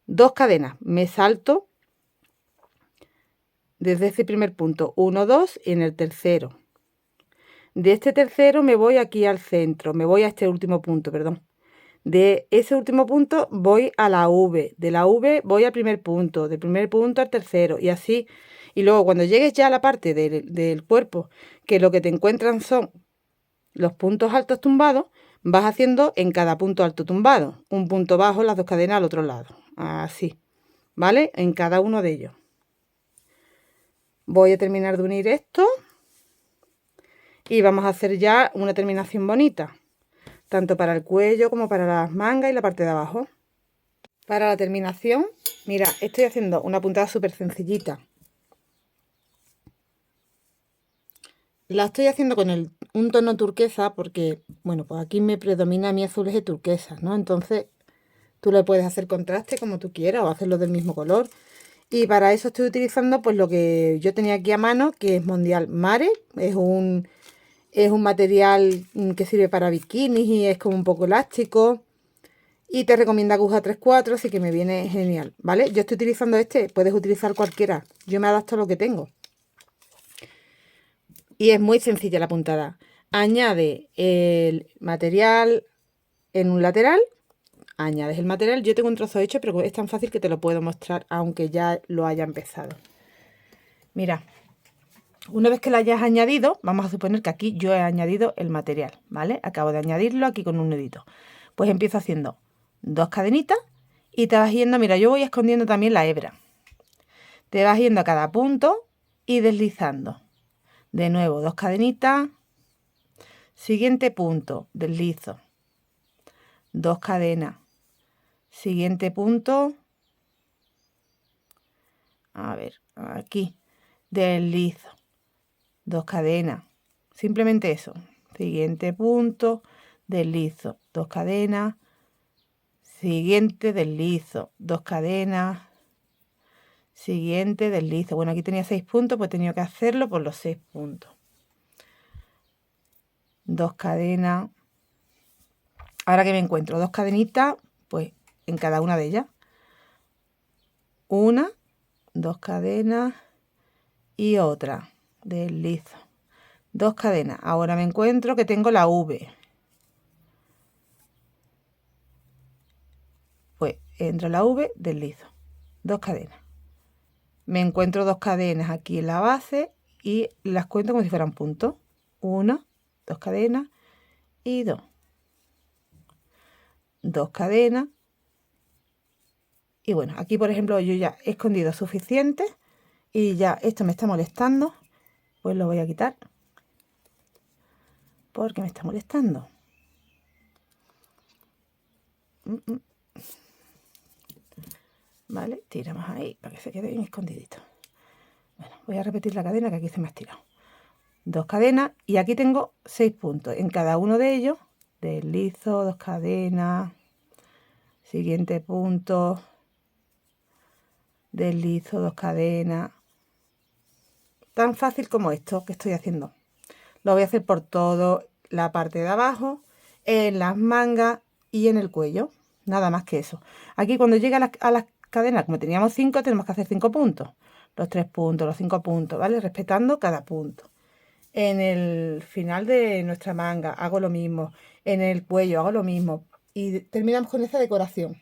2 cadenas, me salto desde ese primer punto, 1, 2 y en el tercero. De este tercero me voy aquí al centro, me voy a este último punto, perdón. De ese último punto voy a la V, de la V voy al primer punto, del primer punto al tercero y así. Y luego cuando llegues ya a la parte del cuerpo, que lo que te encuentran son los puntos altos tumbados, vas haciendo en cada punto alto tumbado, un punto bajo, las 2 cadenas al otro lado, así, ¿vale? En cada uno de ellos. Voy a terminar de unir esto y vamos a hacer ya una terminación bonita, tanto para el cuello como para las mangas y la parte de abajo. Para la terminación, mira, estoy haciendo una puntada súper sencillita. La estoy haciendo con un tono turquesa porque, bueno, pues aquí me predomina mi azul de turquesa, ¿no? Entonces tú le puedes hacer contraste como tú quieras o hacerlo del mismo color. Y para eso estoy utilizando pues lo que yo tenía aquí a mano, que es Mondial Mare. Es un material que sirve para bikinis y es como un poco elástico. Y te recomienda aguja 3/4, así que me viene genial, ¿vale? Yo estoy utilizando este, puedes utilizar cualquiera. Yo me adapto a lo que tengo. Y es muy sencilla la puntada. Añade el material en un lateral. Añades el material. Yo tengo un trozo hecho, pero es tan fácil que te lo puedo mostrar, aunque ya lo haya empezado. Mira, una vez que lo hayas añadido, vamos a suponer que aquí yo he añadido el material, ¿vale? Acabo de añadirlo aquí con un nudito. Pues empiezo haciendo 2 cadenitas y te vas yendo, mira, yo voy escondiendo también la hebra. Te vas yendo a cada punto y deslizando. De nuevo, 2 cadenitas. Siguiente punto, deslizo. 2 cadenas. Siguiente punto. A ver, aquí. Deslizo. 2 cadenas. Simplemente eso. Siguiente punto. Deslizo. 2 cadenas. Siguiente, deslizo. 2 cadenas. Siguiente, deslizo. Bueno, aquí tenía 6 puntos, pues he tenido que hacerlo por los 6 puntos. 2 cadenas. Ahora que me encuentro 2 cadenitas, pues en cada una de ellas. 1, 2 cadenas y otra. Deslizo. 2 cadenas. Ahora me encuentro que tengo la V. Pues entro en la V, deslizo. 2 cadenas. Me encuentro 2 cadenas aquí en la base y las cuento como si fueran puntos. 1, 2 cadenas y 2. 2 cadenas. Y bueno, aquí por ejemplo yo ya he escondido suficiente y ya esto me está molestando, pues lo voy a quitar porque me está molestando. Vale, tiramos ahí para que se quede bien escondidito. Bueno, voy a repetir la cadena que aquí se me ha estirado. 2 cadenas y aquí tengo 6 puntos. En cada uno de ellos deslizo, 2 cadenas, siguiente punto, deslizo, 2 cadenas. Tan fácil como esto que estoy haciendo. Lo voy a hacer por toda la parte de abajo, en las mangas y en el cuello. Nada más que eso. Aquí cuando llega a las cadenas, como teníamos 5, tenemos que hacer 5 puntos. Los 3 puntos, los 5 puntos, ¿vale? Respetando cada punto. En el final de nuestra manga hago lo mismo. En el cuello hago lo mismo. Y terminamos con esta decoración.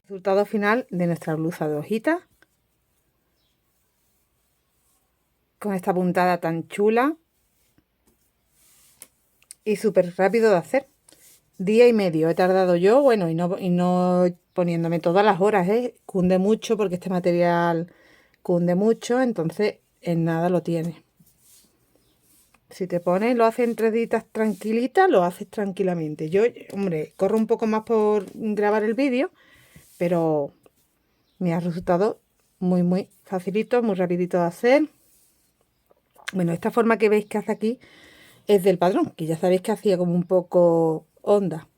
Resultado final de nuestra blusa de hojitas. Con esta puntada tan chula. Y súper rápido de hacer. Día y medio he tardado yo, bueno, y no poniéndome todas las horas, cunde mucho porque este material cunde mucho, entonces en nada lo tiene. Si te pones, lo haces en 3 días tranquilita, lo haces tranquilamente. Yo, hombre, corro un poco más por grabar el vídeo, pero me ha resultado muy facilito, muy rapidito de hacer. Bueno, esta forma que veis que hace aquí es del padrón, que ya sabéis que hacía como un poco onda.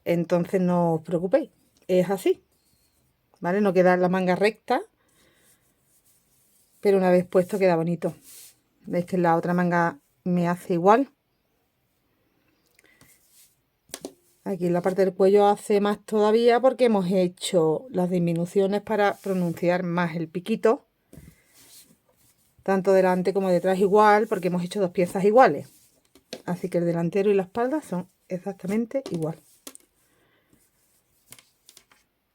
Entonces no os preocupéis, es así. ¿vale? No queda la manga recta, pero una vez puesto queda bonito. Veis que la otra manga me hace igual. Aquí en la parte del cuello hace más todavía porque hemos hecho las disminuciones para pronunciar más el piquito. Tanto delante como detrás igual, porque hemos hecho dos piezas iguales. Así que el delantero y la espalda son exactamente igual.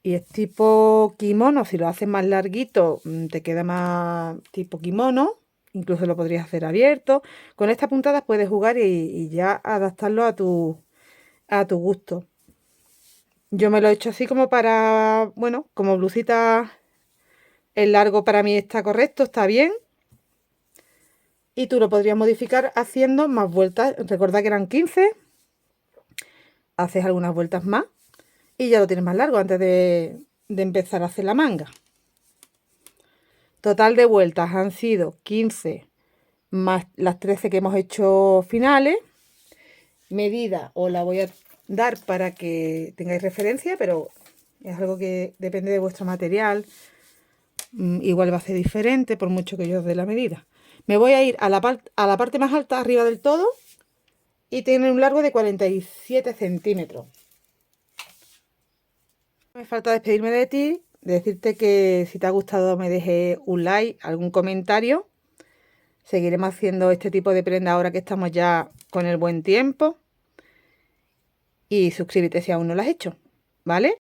Y es tipo kimono. Si lo haces más larguito, te queda más tipo kimono. Incluso lo podrías hacer abierto. Con estas puntadas puedes jugar y ya adaptarlo a tu gusto. Yo me lo he hecho así como para, bueno, como blusita. El largo para mí está correcto, está bien. Y tú lo podrías modificar haciendo más vueltas. Recuerda que eran 15. Haces algunas vueltas más y ya lo tienes más largo antes de empezar a hacer la manga. Total de vueltas han sido 15 más las 13 que hemos hecho finales. Medida os la voy a dar para que tengáis referencia, pero es algo que depende de vuestro material. Igual va a ser diferente por mucho que yo os dé la medida. Me voy a ir a la parte más alta, arriba del todo, y tiene un largo de 47 centímetros. Me falta despedirme de ti, decirte que si te ha gustado me dejes un like, algún comentario. Seguiremos haciendo este tipo de prenda ahora que estamos ya con el buen tiempo. Y suscríbete si aún no lo has hecho, ¿vale?